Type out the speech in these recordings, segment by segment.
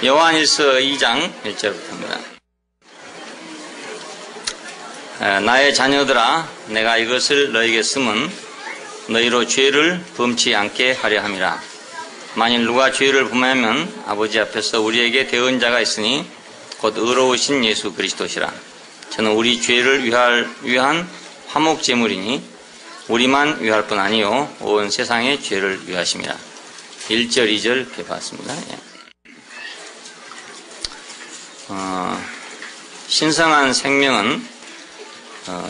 요한일서 2장 1절부터입니다. 나의 자녀들아, 내가 이것을 너에게 쓰면 너희로 죄를 범치 않게 하려 함이라. 만일 누가 죄를 범하면 아버지 앞에서 우리에게 대언자가 있으니 곧 의로우신 예수 그리스도시라. 저는 우리 죄를 위한 화목제물이니 우리만 위할 뿐 아니요 온 세상의 죄를 위하심이라. 1절 2절 이렇게 봤습니다. 신성한 생명은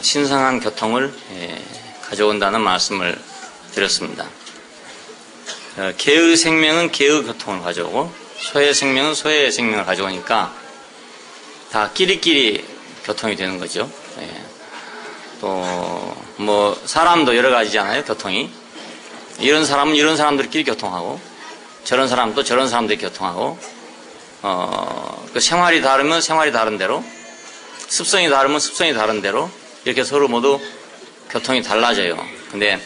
신성한 교통을 가져온다는 말씀을 드렸습니다. 개의 생명은 개의 교통을 가져오고 소의 생명은 소의 생명을 가져오니까 다 끼리끼리 교통이 되는 거죠. 또 뭐 사람도 여러 가지잖아요. 교통이 이런 사람은 이런 사람들끼리 교통하고 저런 사람도 저런 사람들이 교통하고 그 생활이 다르면 생활이 다른 대로, 습성이 다르면 습성이 다른 대로 이렇게 서로 모두 교통이 달라져요. 근데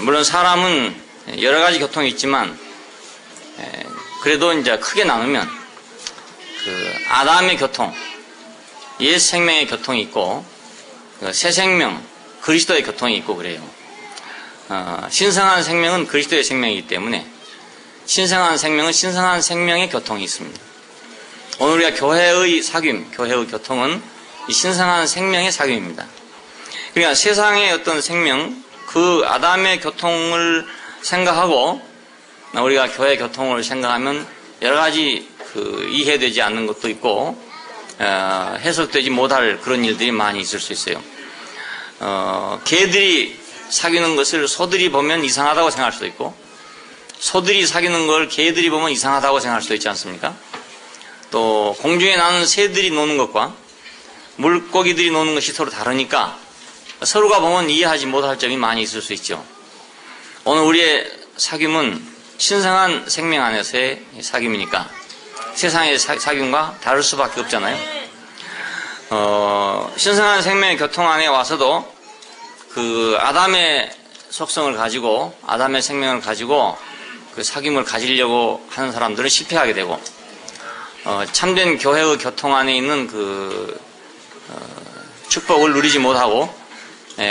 물론 사람은 여러 가지 교통이 있지만 그래도 이제 크게 나누면 그 아담의 교통, 옛 생명의 교통이 있고 새 생명, 그리스도의 교통이 있고 그래요. 신성한 생명은 그리스도의 생명이기 때문에 신성한 생명은 신성한 생명의 교통이 있습니다. 오늘 우리가 교회의 사귐, 교회의 교통은 이 신성한 생명의 사귐입니다. 그러니까 세상의 어떤 생명, 그 아담의 교통을 생각하고 우리가 교회 교통을 생각하면 여러 가지 이해되지 않는 것도 있고 해석되지 못할 그런 일들이 많이 있을 수 있어요. 개들이 사귀는 것을 소들이 보면 이상하다고 생각할 수도 있고 소들이 사귀는 걸 개들이 보면 이상하다고 생각할 수도 있지 않습니까? 또 공중에 나는 새들이 노는 것과 물고기들이 노는 것이 서로 다르니까 서로가 보면 이해하지 못할 점이 많이 있을 수 있죠. 오늘 우리의 사귐은 신성한 생명 안에서의 사귐이니까 세상의 사귐과 다를 수밖에 없잖아요. 신성한 생명의 교통 안에 와서도 그 아담의 속성을 가지고 아담의 생명을 가지고 그 사귐을 가지려고 하는 사람들은 실패하게 되고 참된 교회의 교통 안에 있는 그 축복을 누리지 못하고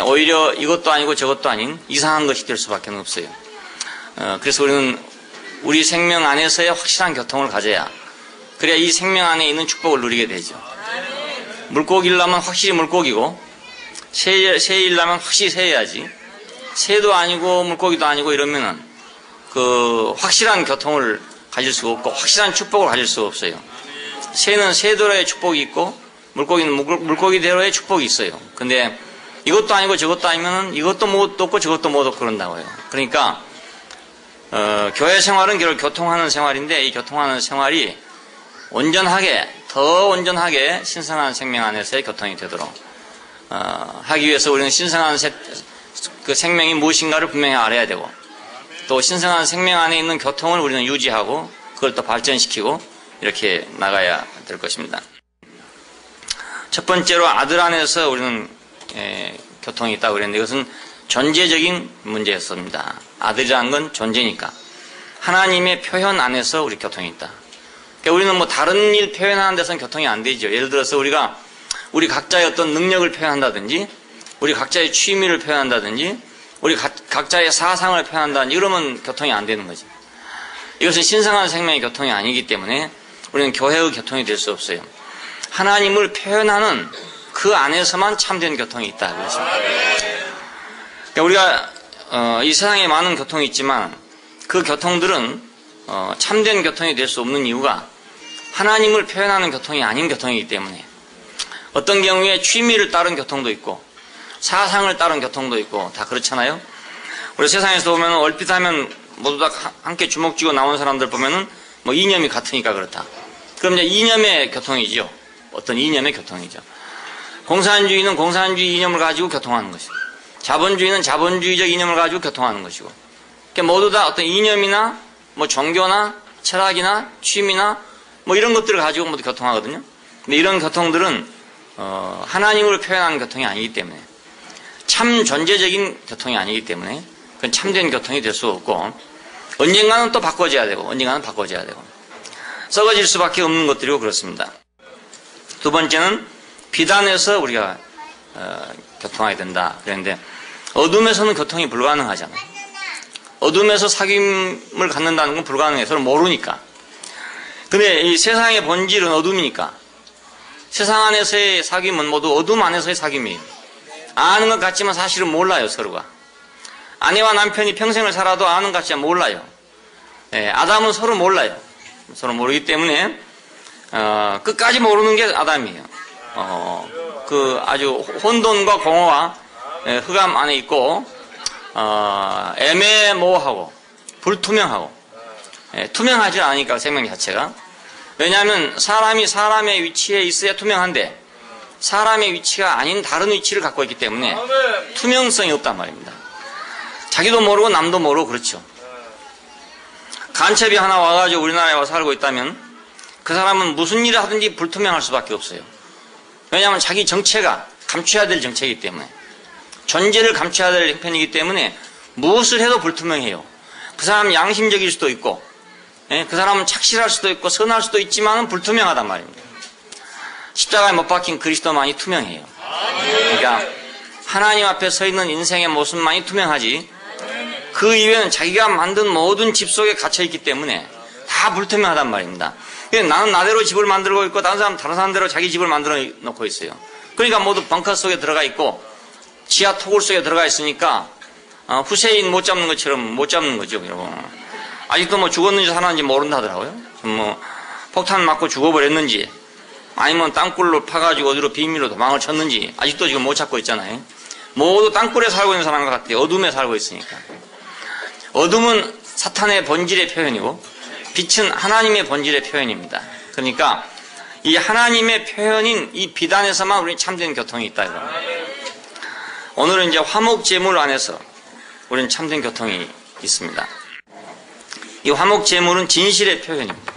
오히려 이것도 아니고 저것도 아닌 이상한 것이 될 수밖에 없어요. 그래서 우리는 우리 생명 안에서의 확실한 교통을 가져야 그래야 이 생명 안에 있는 축복을 누리게 되죠. 물고기라면 확실히 물고기고 새이라면 확실히 새야지. 새도 아니고 물고기도 아니고 이러면은 그 확실한 교통을 가질 수가 없고 확실한 축복을 가질 수가 없어요. 새는 새대로의 축복이 있고 물고기는 물고기대로의 축복이 있어요. 근데 이것도 아니고 저것도 아니면은 이것도 못 얻고 저것도 못 얻고 그런다고요. 그러니까 교회 생활은 결국 교통하는 생활인데 이 교통하는 생활이 온전하게 더 온전하게 신성한 생명 안에서의 교통이 되도록 하기 위해서 우리는 신성한 그 생명이 무엇인가를 분명히 알아야 되고 또 신성한 생명 안에 있는 교통을 우리는 유지하고 그걸 또 발전시키고 이렇게 나가야 될 것입니다. 첫 번째로 아들 안에서 우리는 교통이 있다고 그랬는데 이것은 존재적인 문제였습니다. 아들이라는 건 존재니까 하나님의 표현 안에서 우리 교통이 있다. 그러니까 우리는 뭐 다른 일 표현하는 데서는 교통이 안 되죠. 예를 들어서 우리가 우리 각자의 어떤 능력을 표현한다든지 우리 각자의 취미를 표현한다든지 우리 각자의 사상을 표현한다든지 이러면 교통이 안 되는 거죠. 이것은 신성한 생명의 교통이 아니기 때문에 우리는 교회의 교통이 될 수 없어요. 하나님을 표현하는 그 안에서만 참된 교통이 있다. 그러니까 우리가 이 세상에 많은 교통이 있지만 그 교통들은 참된 교통이 될 수 없는 이유가 하나님을 표현하는 교통이 아닌 교통이기 때문에 어떤 경우에 취미를 따른 교통도 있고 사상을 따른 교통도 있고 다 그렇잖아요. 우리 세상에서 보면 얼핏 하면 모두 다 함께 주먹 쥐고 나온 사람들 보면은 뭐 이념이 같으니까 그렇다. 그럼 이제 이념의 교통이죠. 어떤 이념의 교통이죠. 공산주의는 공산주의 이념을 가지고 교통하는 것이고 자본주의는 자본주의적 이념을 가지고 교통하는 것이고 그러니까 모두 다 어떤 이념이나 뭐 종교나 철학이나 취미나 뭐 이런 것들을 가지고 모두 교통하거든요. 근데 이런 교통들은 하나님을 표현하는 교통이 아니기 때문에 참 존재적인 교통이 아니기 때문에 그건 참된 교통이 될 수 없고 언젠가는 또 바꿔져야 되고 언젠가는 바꿔져야 되고 썩어질 수밖에 없는 것들이고 그렇습니다. 두 번째는 비단에서 우리가 교통하게 된다 그랬는데, 어둠에서는 교통이 불가능하잖아요. 어둠에서 사귐을 갖는다는 건 불가능해요. 서로 모르니까. 근데 이 세상의 본질은 어둠이니까, 세상 안에서의 사귐은 모두 어둠 안에서의 사귐이에요. 아는 것 같지만 사실은 몰라요, 서로가. 아내와 남편이 평생을 살아도 아는 것 같지만 몰라요. 아담은 서로 몰라요. 서로 모르기 때문에 끝까지 모르는 게 아담이에요. 그 아주 혼돈과 공허와 흑암 안에 있고, 애매모호하고 불투명하고, 투명하지 않으니까 생명 자체가. 왜냐하면 사람이 사람의 위치에 있어야 투명한데, 사람의 위치가 아닌 다른 위치를 갖고 있기 때문에 투명성이 없단 말입니다. 자기도 모르고 남도 모르고 그렇죠. 간첩이 하나 와가지고 우리나라에 와서 살고 있다면 그 사람은 무슨 일을 하든지 불투명할 수밖에 없어요. 왜냐하면 자기 정체가 감춰야 될 정체이기 때문에, 존재를 감춰야 될 형편이기 때문에 무엇을 해도 불투명해요. 그 사람은 양심적일 수도 있고, 그 사람은 착실할 수도 있고 선할 수도 있지만 불투명하단 말입니다. 십자가에 못 박힌 그리스도만이 투명해요. 그러니까 하나님 앞에 서 있는 인생의 모습만이 투명하지, 그 이외에는 자기가 만든 모든 집 속에 갇혀있기 때문에 다 불투명하단 말입니다. 나는 나대로 집을 만들고 있고 다른 사람대로 자기 집을 만들어 놓고 있어요. 그러니까 모두 벙커 속에 들어가 있고 지하 토굴 속에 들어가 있으니까 후세인 못 잡는 것처럼 못 잡는 거죠. 아직도 뭐 죽었는지 살았는지 모른다 하더라고요. 뭐 폭탄 맞고 죽어버렸는지 아니면 땅굴로 파가지고 어디로 비밀로 도망을 쳤는지 아직도 지금 못 찾고 있잖아요. 모두 땅굴에 살고 있는 사람 같아요. 어둠에 살고 있으니까. 어둠은 사탄의 본질의 표현이고 빛은 하나님의 본질의 표현입니다. 그러니까 이 하나님의 표현인 이 비단에서만 우리는 참된 교통이 있다 이거. 오늘은 이제 화목제물 안에서 우리는 참된 교통이 있습니다. 이 화목제물은 진실의 표현입니다.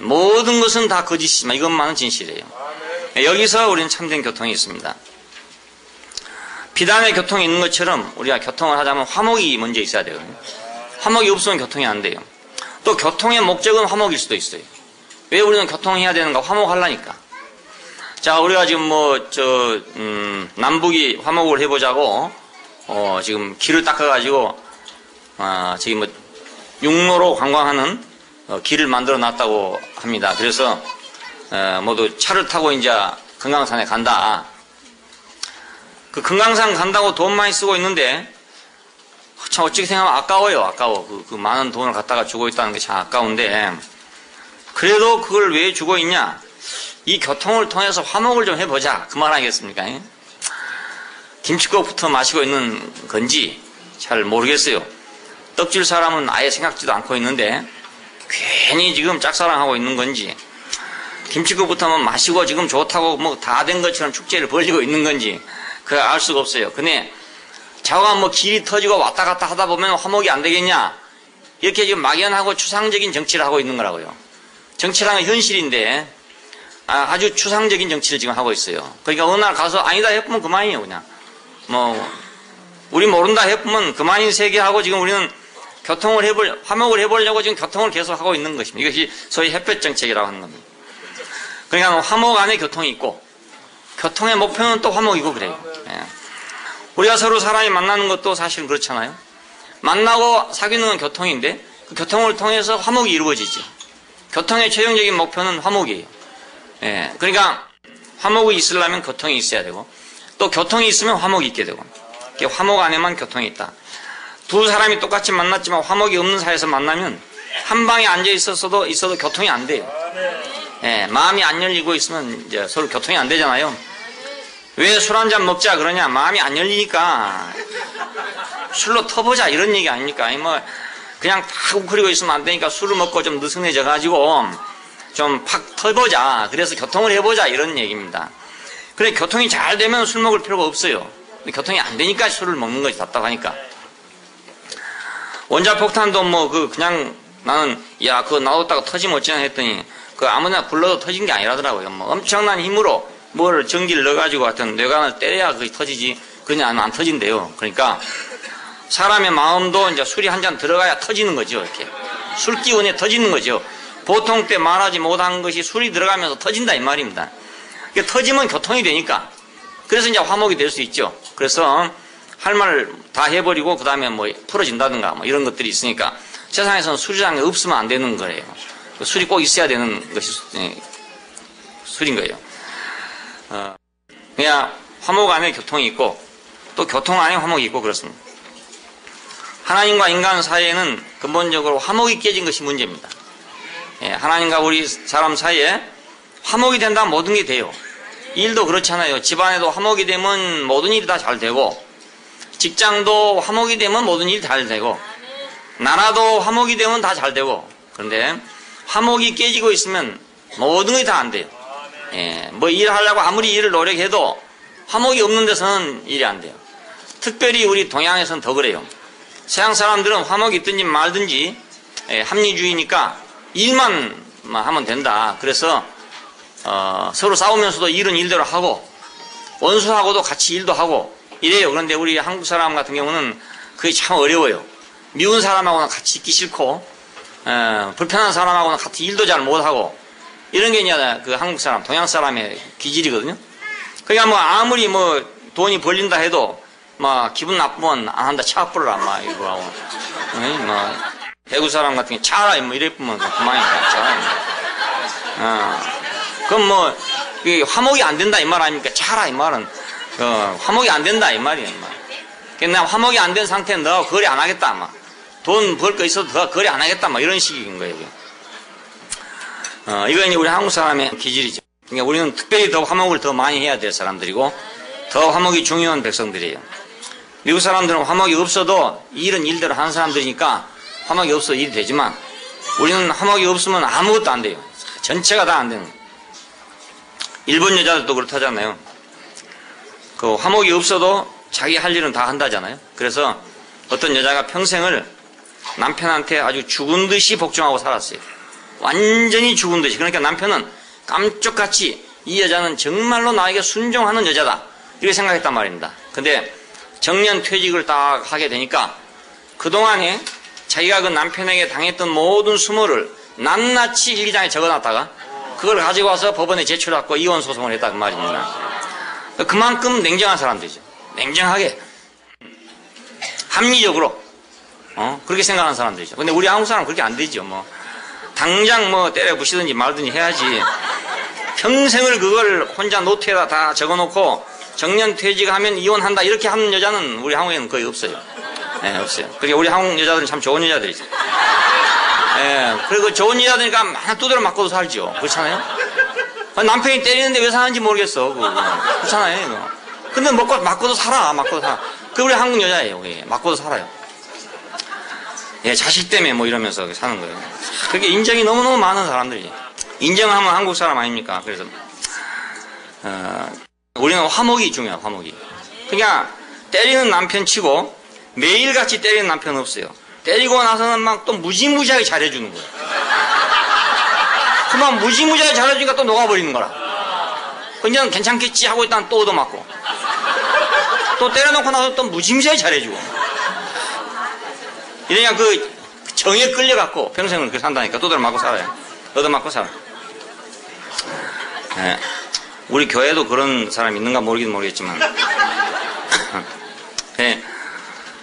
모든 것은 다 거짓이지만 이것만은 진실이에요. 여기서 우리는 참된 교통이 있습니다. 비단의 교통이 있는 것처럼 우리가 교통을 하자면 화목이 먼저 있어야 되거든요. 화목이 없으면 교통이 안 돼요. 또 교통의 목적은 화목일 수도 있어요. 왜 우리는 교통해야 되는가? 화목하려니까. 자, 우리가 지금 남북이 화목을 해보자고 지금 길을 닦아가지고 지금 육로로 관광하는 길을 만들어 놨다고 합니다. 그래서 모두 차를 타고 이제 금강산에 간다. 그 금강산 간다고 돈 많이 쓰고 있는데 참 어찌 생각하면 아까워요. 아까워. 그 많은 돈을 갖다가 주고 있다는 게 참 아까운데, 그래도 그걸 왜 주고 있냐? 이 교통을 통해서 화목을 좀 해보자. 그 말 아니겠습니까? 김치국부터 마시고 있는 건지 잘 모르겠어요. 떡줄 사람은 아예 생각지도 않고 있는데 괜히 지금 짝사랑하고 있는 건지, 김치국부터 마시고 지금 좋다고 뭐 다 된 것처럼 축제를 벌이고 있는 건지 그걸 알 수가 없어요. 근데 자가 뭐 길이 터지고 왔다 갔다 하다 보면 화목이 안 되겠냐? 이렇게 지금 막연하고 추상적인 정치를 하고 있는 거라고요. 정치라는 현실인데 아주 추상적인 정치를 지금 하고 있어요. 그러니까 어느 날 가서 아니다 해보면 그만이에요. 그냥 뭐 우리 모른다 해보면 그만인 세계하고 지금 우리는 화목을 해보려고 지금 교통을 계속 하고 있는 것입니다. 이것이 소위 햇볕 정책이라고 하는 겁니다. 그러니까 화목 안에 교통이 있고 교통의 목표는 또 화목이고 그래요. 우리가 서로 사람이 만나는 것도 사실은 그렇잖아요. 만나고 사귀는 건 교통인데 그 교통을 통해서 화목이 이루어지죠. 교통의 최종적인 목표는 화목이에요. 그러니까 화목이 있으려면 교통이 있어야 되고 또 교통이 있으면 화목이 있게 되고, 화목 안에만 교통이 있다. 두 사람이 똑같이 만났지만 화목이 없는 사이에서 만나면 한 방에 앉아 있어도 교통이 안 돼요. 마음이 안 열리고 있으면 이제 서로 교통이 안 되잖아요. 왜 술 한잔 먹자 그러냐? 마음이 안 열리니까 술로 터보자 이런 얘기 아닙니까? 아니 뭐 그냥 팍 웅크리고 있으면 안 되니까 술을 먹고 좀 느슨해져 가지고 좀 팍 터보자. 그래서 교통을 해보자 이런 얘기입니다. 그래 교통이 잘 되면 술 먹을 필요가 없어요. 근데 교통이 안 되니까 술을 먹는 거지, 답답하니까. 원자폭탄도 뭐 그냥 나는 야 그거 놔뒀다가 터지면 어쩌나 했더니 그 아무나 불러도 터진 게 아니라더라고요. 뭐 엄청난 힘으로 뭘 전기를 넣어가지고 하여튼 뇌관을 때려야 그게 터지지 그냥 안 터진대요. 그러니까 사람의 마음도 이제 술이 한 잔 들어가야 터지는 거죠. 이렇게 술 기운에 터지는 거죠. 보통 때 말하지 못한 것이 술이 들어가면서 터진다 이 말입니다. 터지면 교통이 되니까. 그래서 이제 화목이 될 수 있죠. 그래서 할 말 다 해버리고 그 다음에 뭐 풀어진다든가 뭐 이런 것들이 있으니까 세상에서는 술이라는 게 없으면 안 되는 거예요. 술이 꼭 있어야 되는 것이 술인 거예요. 그냥 화목 안에 교통이 있고 또 교통 안에 화목이 있고 그렇습니다. 하나님과 인간 사이에는 근본적으로 화목이 깨진 것이 문제입니다. 하나님과 우리 사람 사이에 화목이 된다면 모든 게 돼요. 일도 그렇잖아요. 집안에도 화목이 되면 모든 일이 다 잘 되고 직장도 화목이 되면 모든 일이 잘 되고 나라도 화목이 되면 다 잘 되고 그런데 화목이 깨지고 있으면 모든 것이 다 안 돼요. 뭐 일하려고 아무리 일을 노력해도 화목이 없는 데서는 일이 안 돼요. 특별히 우리 동양에서는 더 그래요. 서양 사람들은 화목이 있든지 말든지 합리주의니까 일만 하면 된다. 그래서 서로 싸우면서도 일은 일대로 하고 원수하고도 같이 일도 하고 이래요. 그런데 우리 한국 사람 같은 경우는 그게 참 어려워요. 미운 사람하고는 같이 있기 싫고 불편한 사람하고는 같이 일도 잘 못하고 이런 게 이제 그 한국 사람, 동양 사람의 기질이거든요. 그러니까 뭐 아무리 뭐 돈이 벌린다 해도 막 기분 나쁘면 안 한다, 차 뿌려라 막 이거 하고 뭐 대구 사람 같은 게 차라 뭐 이랬으면 그만이니까 그럼 뭐 화목이 안 된다 이 말 아닙니까? 차라 이 말은 화목이 안 된다 이 말이에요. 그냥 화목이 안 된 상태는 너 거래 안 하겠다 막 돈 벌 거 있어도 더 거래 안 하겠다 막 이런 식인 거예요. 이거 이제 우리 한국 사람의 기질이죠. 그러니까 우리는 특별히 더 화목을 더 많이 해야 될 사람들이고 더 화목이 중요한 백성들이에요. 미국 사람들은 화목이 없어도 일은 일대로 하는 사람들이니까 화목이 없어도 일이 되지만 우리는 화목이 없으면 아무것도 안 돼요. 전체가 다 안 되는 거예요. 일본 여자들도 그렇다잖아요. 그 화목이 없어도 자기 할 일은 다 한다잖아요. 그래서 어떤 여자가 평생을 남편한테 아주 죽은 듯이 복종하고 살았어요. 완전히 죽은 듯이. 그러니까 남편은 깜짝같이 이 여자는 정말로 나에게 순종하는 여자다 이렇게 생각했단 말입니다. 근데 정년 퇴직을 딱 하게 되니까 그동안에 자기가 그 남편에게 당했던 모든 수모를 낱낱이 일기장에 적어놨다가 그걸 가지고 와서 법원에 제출하고 이혼 소송을 했다 그 말입니다. 그만큼 냉정한 사람들이죠. 냉정하게 합리적으로 그렇게 생각하는 사람들이죠. 근데 우리 한국 사람은 그렇게 안 되죠. 뭐 당장 뭐 때려 부시든지 말든지 해야지. 평생을 그걸 혼자 노트에다 다 적어놓고 정년 퇴직하면 이혼한다 이렇게 하는 여자는 우리 한국에는 거의 없어요. 없어요. 그리고 우리 한국 여자들은 참 좋은 여자들이죠. 그리고 좋은 여자들이니까 하나 두드려 맞고도 살죠. 그렇잖아요? 남편이 때리는데 왜 사는지 모르겠어. 그렇잖아요. 이거. 근데 맞고도 살아. 맞고도 살아. 그게 우리 한국 여자예요. 맞고도 살아요. 자식 때문에 뭐 이러면서 사는 거예요. 그게 인정이 너무너무 많은 사람들이지. 인정하면 한국 사람 아닙니까? 그래서 우리는 화목이 중요해요. 화목이. 그냥 때리는 남편 치고 매일같이 때리는 남편 없어요. 때리고 나서는 막 또 무지무지하게 잘해주는 거예요. 그만 무지무지하게 잘해주니까 또 녹아버리는 거라. 그냥 괜찮겠지 하고 있다가 또 얻어맞고 또 때려놓고 나서 또 무지무지하게 잘해주고 이러냐 그 정에 끌려갖고 평생을 그렇게 산다니까. 두드려 맞고 살아요. 얻어맞고 살아. 우리 교회도 그런 사람 있는가 모르긴 모르겠지만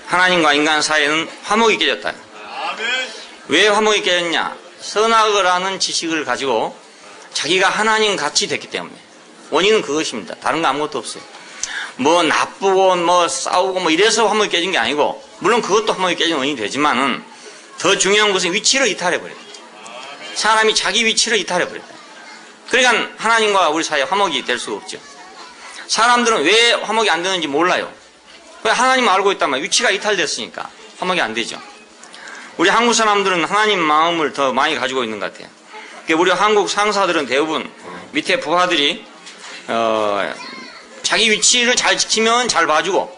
하나님과 인간 사이에는 화목이 깨졌다. 왜 화목이 깨졌냐? 선악을 아는 지식을 가지고 자기가 하나님 같이 됐기 때문에. 원인은 그것입니다. 다른 거 아무것도 없어요. 뭐 나쁘고 뭐 싸우고 뭐 이래서 화목이 깨진 게 아니고 물론 그것도 화목이 깨진 원인이 되지만은 더 중요한 것은 위치를 이탈해버려요. 사람이 자기 위치를 이탈해버려요. 그러니까 하나님과 우리 사이에 화목이 될 수가 없죠. 사람들은 왜 화목이 안 되는지 몰라요. 왜 하나님을 알고 있다면 위치가 이탈됐으니까 화목이 안 되죠. 우리 한국 사람들은 하나님 마음을 더 많이 가지고 있는 것 같아요. 우리 한국 상사들은 대부분 밑에 부하들이 자기 위치를 잘 지키면 잘 봐주고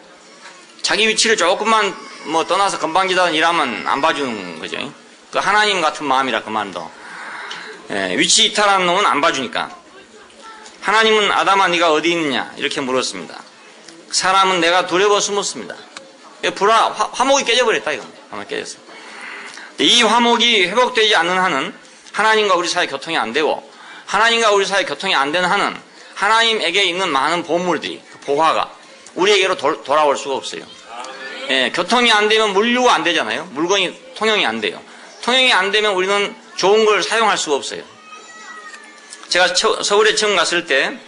자기 위치를 조금만 뭐 떠나서 건방지다는 일하면 안 봐주는 거죠. 그 하나님 같은 마음이라 그만둬. 위치 이탈하는 놈은 안 봐주니까. 하나님은 아담아 네가 어디 있느냐 이렇게 물었습니다. 사람은 내가 두려워 숨었습니다. 화목이 깨져버렸다 이거. 화목이 깨졌어. 이 화목이 회복되지 않는 한은 하나님과 우리 사이 교통이 안 되고 하나님과 우리 사이 교통이 안 되는 한은 하나님에게 있는 많은 보물들이 그 보화가 우리에게로 돌아올 수가 없어요. 예, 교통이 안 되면 물류가 안 되잖아요. 물건이 통용이 안 돼요. 통용이 안 되면 우리는 좋은 걸 사용할 수가 없어요. 제가 서울에 처음 갔을 때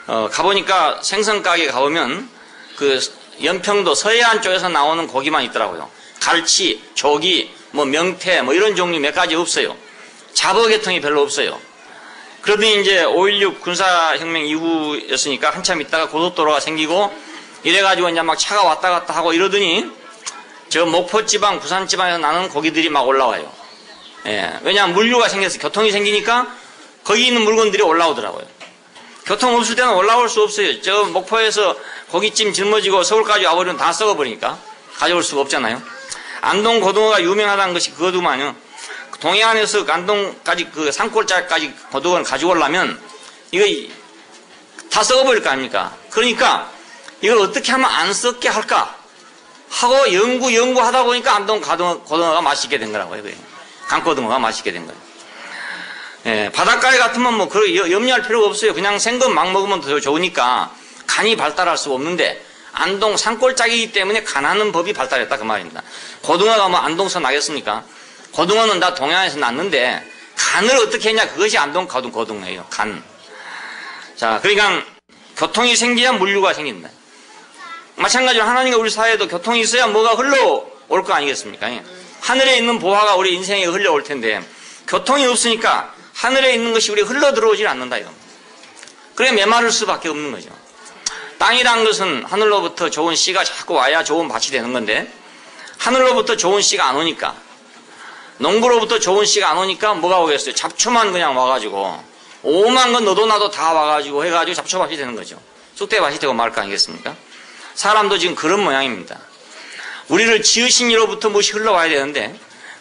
가보니까 생선가게 가보면 그 연평도 서해안 쪽에서 나오는 고기만 있더라고요. 갈치, 조기, 뭐 명태, 뭐 이런 종류 몇 가지 없어요. 잡어 계통이 별로 없어요. 그러더니 이제 5.16 군사혁명 이후였으니까 한참 있다가 고속도로가 생기고 이래가지고 이제 막 차가 왔다 갔다 하고 이러더니 저 목포지방, 부산지방에서 나는 고기들이 막 올라와요. 예, 왜냐하면 물류가 생겨서 교통이 생기니까 거기 있는 물건들이 올라오더라고요. 교통 없을 때는 올라올 수 없어요. 저 목포에서 고깃찜 짊어지고 서울까지 와버리면 다 썩어버리니까 가져올 수가 없잖아요. 안동 고등어가 유명하다는 것이 그거도만요. 동해안에서 안동까지 그 산골짜기까지 고등어를 가지고 오려면 이거 다 썩어버릴 거 아닙니까? 그러니까 이걸 어떻게 하면 안 썩게 할까 하고 연구하다 보니까 안동 고등어가 맛있게 된 거라고요. 강고등어가 맛있게 된 거예요. 예, 바닷가에 같으면 뭐 염려할 필요가 없어요. 그냥 생거 막 먹으면 더 좋으니까 간이 발달할 수가 없는데 안동 산골짜기이기 때문에 간하는 법이 발달했다 그 말입니다. 고등어가 뭐 안동서 나겠습니까? 고등어는 다 동해안에서 났는데 간을 어떻게 했냐 그것이 안동 고등어예요. 간. 자, 그러니까 교통이 생겨야 물류가 생긴다. 마찬가지로 하나님과 우리 사회에도 교통이 있어야 뭐가 흘러올 거 아니겠습니까? 하늘에 있는 보화가 우리 인생에 흘러올 텐데 교통이 없으니까 하늘에 있는 것이 우리 흘러 들어오질 않는다 이겁니다. 그래 메마를 수밖에 없는 거죠. 땅이란 것은 하늘로부터 좋은 씨가 자꾸 와야 좋은 밭이 되는 건데 하늘로부터 좋은 씨가 안 오니까 농부로부터 좋은 씨가 안 오니까 뭐가 오겠어요? 잡초만 그냥 와가지고 오만 건 너도 나도 다 와가지고 해가지고 잡초밭이 되는 거죠. 쑥대밭이 되고 말 거 아니겠습니까? 사람도 지금 그런 모양입니다. 우리를 지으신 이로부터 무엇이 흘러와야 되는데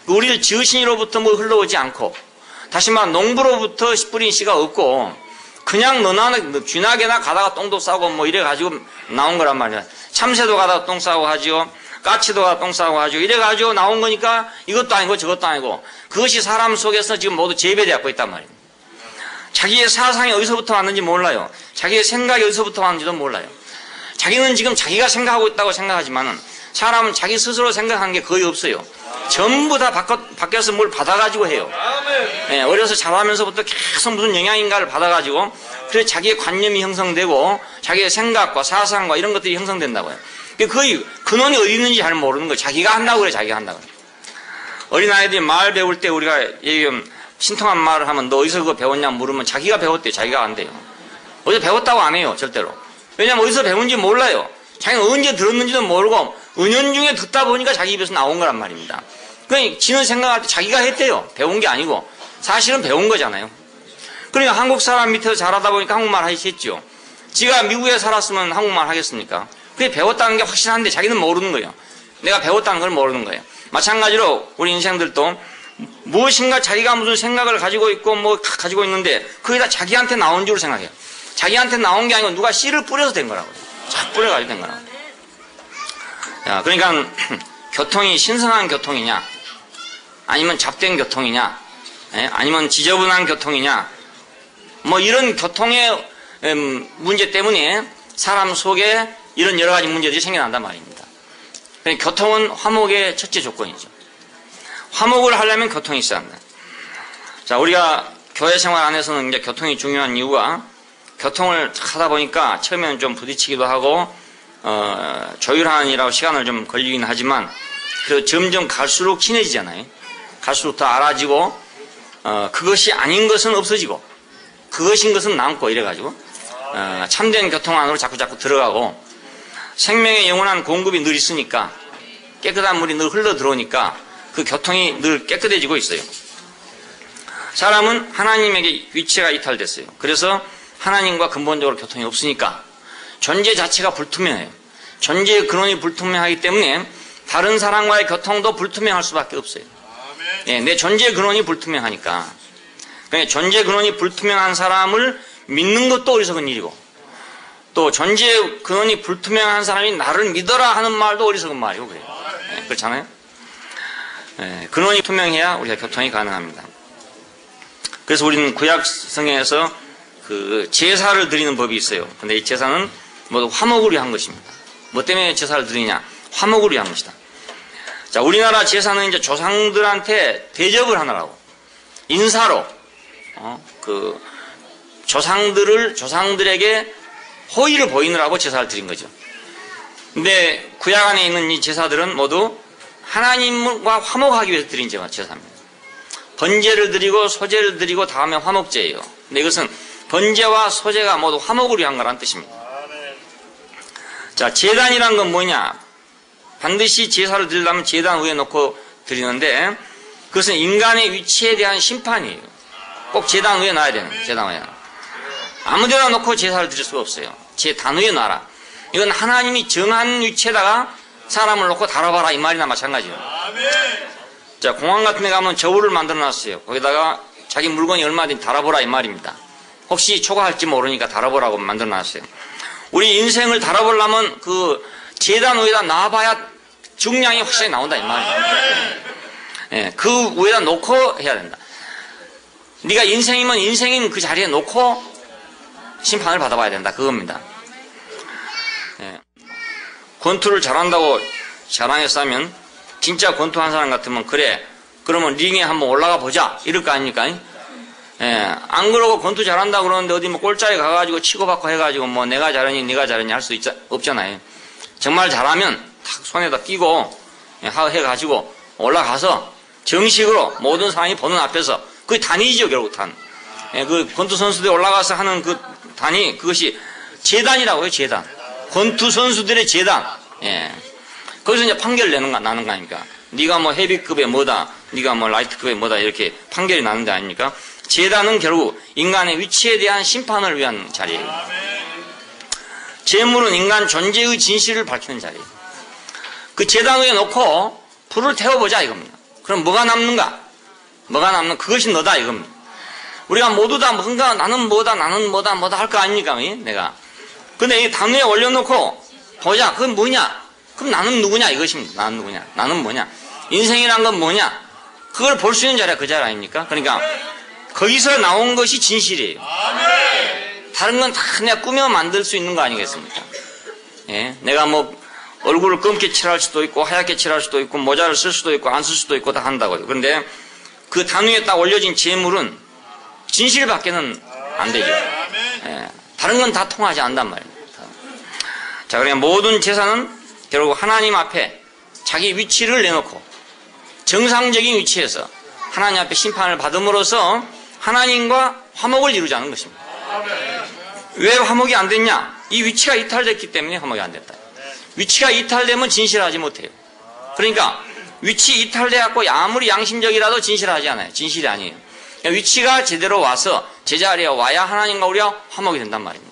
우리를 지으신 이로부터 뭐 흘러오지 않고 다시 말해 농부로부터 뿌린 씨가 없고 그냥 너나 쥐나게나 가다가 똥도 싸고 뭐 이래가지고 나온 거란 말이야. 참새도 가다가 똥 싸고 하지요. 까치도 가다가 똥 싸고 하지요. 이래가지고 나온 거니까 이것도 아니고 저것도 아니고 그것이 사람 속에서 지금 모두 재배되고 있단 말이에요. 자기의 사상이 어디서부터 왔는지 몰라요. 자기의 생각이 어디서부터 왔는지도 몰라요. 자기는 지금 자기가 생각하고 있다고 생각하지만은 사람은 자기 스스로 생각하는 게 거의 없어요. 전부 다 밖에서 뭘 받아가지고 해요. 네, 어려서 자라면서부터 계속 무슨 영향인가를 받아가지고 그래서 자기의 관념이 형성되고 자기의 생각과 사상과 이런 것들이 형성된다고요. 거의 근원이 어디 있는지 잘 모르는 거예요. 자기가 한다고 그래, 자기가 한다고 그래. 어린아이들이 말 배울 때 우리가 신통한 말을 하면 너 어디서 그거 배웠냐 물으면 자기가 배웠대요. 자기가 안 돼요. 어디서 배웠다고 안 해요, 절대로. 왜냐면 어디서 배운지 몰라요. 자기는 언제 들었는지도 모르고 은연중에 듣다 보니까 자기 입에서 나온 거란 말입니다. 그러니까 지는 생각할 때 자기가 했대요. 배운 게 아니고 사실은 배운 거잖아요. 그러니까 한국 사람 밑에서 자라다 보니까 한국말 하겠죠. 지가 미국에 살았으면 한국말 하겠습니까? 그게 배웠다는 게 확실한데 자기는 모르는 거예요. 내가 배웠다는 걸 모르는 거예요. 마찬가지로 우리 인생들도 무엇인가 자기가 무슨 생각을 가지고 있고 뭐 가지고 있는데 그게 다 자기한테 나온 줄 생각해요. 자기한테 나온 게 아니고 누가 씨를 뿌려서 된 거라고요. 쫙 뿌려가지고 된 거라고. 자, 그러니까 교통이 신선한 교통이냐 아니면 잡된 교통이냐 아니면 지저분한 교통이냐 뭐 이런 교통의 문제 때문에 사람 속에 이런 여러 가지 문제들이 생겨난단 말입니다. 그러니까 교통은 화목의 첫째 조건이죠. 화목을 하려면 교통이 있어야 합니다. 자, 우리가 교회 생활 안에서는 이제 교통이 중요한 이유가 교통을 하다 보니까 처음에는 좀 부딪히기도 하고 조율하느라고 시간을 좀 걸리긴 하지만 그리고 점점 갈수록 친해지잖아요. 갈수록 더 알아지고 그것이 아닌 것은 없어지고 그것인 것은 남고 이래가지고 참된 교통 안으로 자꾸 들어가고 생명의 영원한 공급이 늘 있으니까 깨끗한 물이 늘 흘러 들어오니까 그 교통이 늘 깨끗해지고 있어요. 사람은 하나님에게 위치가 이탈됐어요. 그래서 하나님과 근본적으로 교통이 없으니까 존재 자체가 불투명해요. 존재의 근원이 불투명하기 때문에 다른 사람과의 교통도 불투명할 수밖에 없어요. 네, 내 존재의 근원이 불투명하니까. 그러니까 존재 근원이 불투명한 사람을 믿는 것도 어리석은 일이고 또 존재의 근원이 불투명한 사람이 나를 믿어라 하는 말도 어리석은 말이고 그래요. 네, 그렇잖아요. 네, 근원이 투명해야 우리가 교통이 가능합니다. 그래서 우리는 구약 성경에서 그 제사를 드리는 법이 있어요. 근데 이 제사는 모두 화목을 위한 것입니다. 뭐 때문에 제사를 드리냐? 화목을 위한 것이다. 자, 우리나라 제사는 이제 조상들한테 대접을 하느라고 인사로 그 조상들에게 호의를 보이느라고 제사를 드린 거죠. 근데 구약 안에 있는 이 제사들은 모두 하나님과 화목하기 위해서 드린 제사입니다. 번제를 드리고 소제를 드리고 다음에 화목제예요. 근데 이것은 번제와 소제가 모두 화목을 위한 거라는 뜻입니다. 자, 제단이란 건 뭐냐? 반드시 제사를 드리려면 제단 위에 놓고 드리는데 그것은 인간의 위치에 대한 심판이에요. 꼭 제단 위에 놔야 되는 거예요. 제단 위에. 아무 데나 놓고 제사를 드릴 수가 없어요. 제단 위에 놔라. 이건 하나님이 정한 위치에다가 사람을 놓고 다뤄봐라 이 말이나 마찬가지예요. 자, 공항 같은 데 가면 저울을 만들어 놨어요. 거기다가 자기 물건이 얼마든지 달아보라 이 말입니다. 혹시 초과할지 모르니까 달아보라고 만들어 놨어요. 우리 인생을 달아보려면 그 제단 위에다 놔봐야 중량이 확실히 나온다 이 말이에요. 예, 그 위에다 놓고 해야 된다. 네가 인생이면 인생인 그 자리에 놓고 심판을 받아봐야 된다 그겁니다. 예. 권투를 잘한다고 자랑해서 하면 진짜 권투한 사람 같으면 그래 그러면 링에 한번 올라가 보자 이럴 거 아닙니까? 예, 안 그러고 권투 잘한다 그러는데 어디 뭐 골자에 가가지고 치고받고 해가지고 뭐 내가 잘하니 네가 잘하니 할 수 없잖아요. 정말 잘하면 탁 손에다 끼고 해가지고 올라가서 정식으로 모든 사람이 보는 앞에서 그게 단이죠 결국 단. 예, 그 권투 선수들이 올라가서 하는 그 단이 그것이 제단이라고 해요. 제단. 권투 선수들의 제단. 예. 거기서 이제 판결 나는 거 아닙니까? 네가 뭐 헤비급의 뭐다, 네가 뭐 라이트급의 뭐다 이렇게 판결이 나는 게 아닙니까? 제단은 결국 인간의 위치에 대한 심판을 위한 자리예요. 제물은 인간 존재의 진실을 밝히는 자리예요. 그 제단 위에 놓고 불을 태워보자 이겁니다. 그럼 뭐가 남는가? 뭐가 남는 그것이 너다 이겁니다. 우리가 모두 다 뭔가 나는 뭐다 할 거 아닙니까? 내가. 근데 이 단 위에 올려놓고 보자. 그건 뭐냐? 그럼 나는 누구냐 이것입니다. 나는 누구냐? 나는 뭐냐? 인생이란 건 뭐냐? 그걸 볼 수 있는 자리가 그 자리 아닙니까? 그러니까 거기서 나온 것이 진실이에요. 다른 건 다 내가 꾸며 만들 수 있는 거 아니겠습니까? 예? 내가 뭐 얼굴을 검게 칠할 수도 있고 하얗게 칠할 수도 있고 모자를 쓸 수도 있고 안 쓸 수도 있고 다 한다고요. 그런데 그 단 위에 딱 올려진 제물은 진실밖에는 안 되죠. 예. 다른 건 다 통하지 않단 말입니다. 자, 그러니까 모든 제사는 결국 하나님 앞에 자기 위치를 내놓고 정상적인 위치에서 하나님 앞에 심판을 받음으로써 하나님과 화목을 이루자는 것입니다. 왜 화목이 안 됐냐? 이 위치가 이탈됐기 때문에 화목이 안 됐다. 위치가 이탈되면 진실하지 못해요. 그러니까 위치 이탈돼갖고 아무리 양심적이라도 진실하지 않아요. 진실이 아니에요. 그러니까 위치가 제대로 와서 제자리에 와야 하나님과 우리가 화목이 된단 말입니다.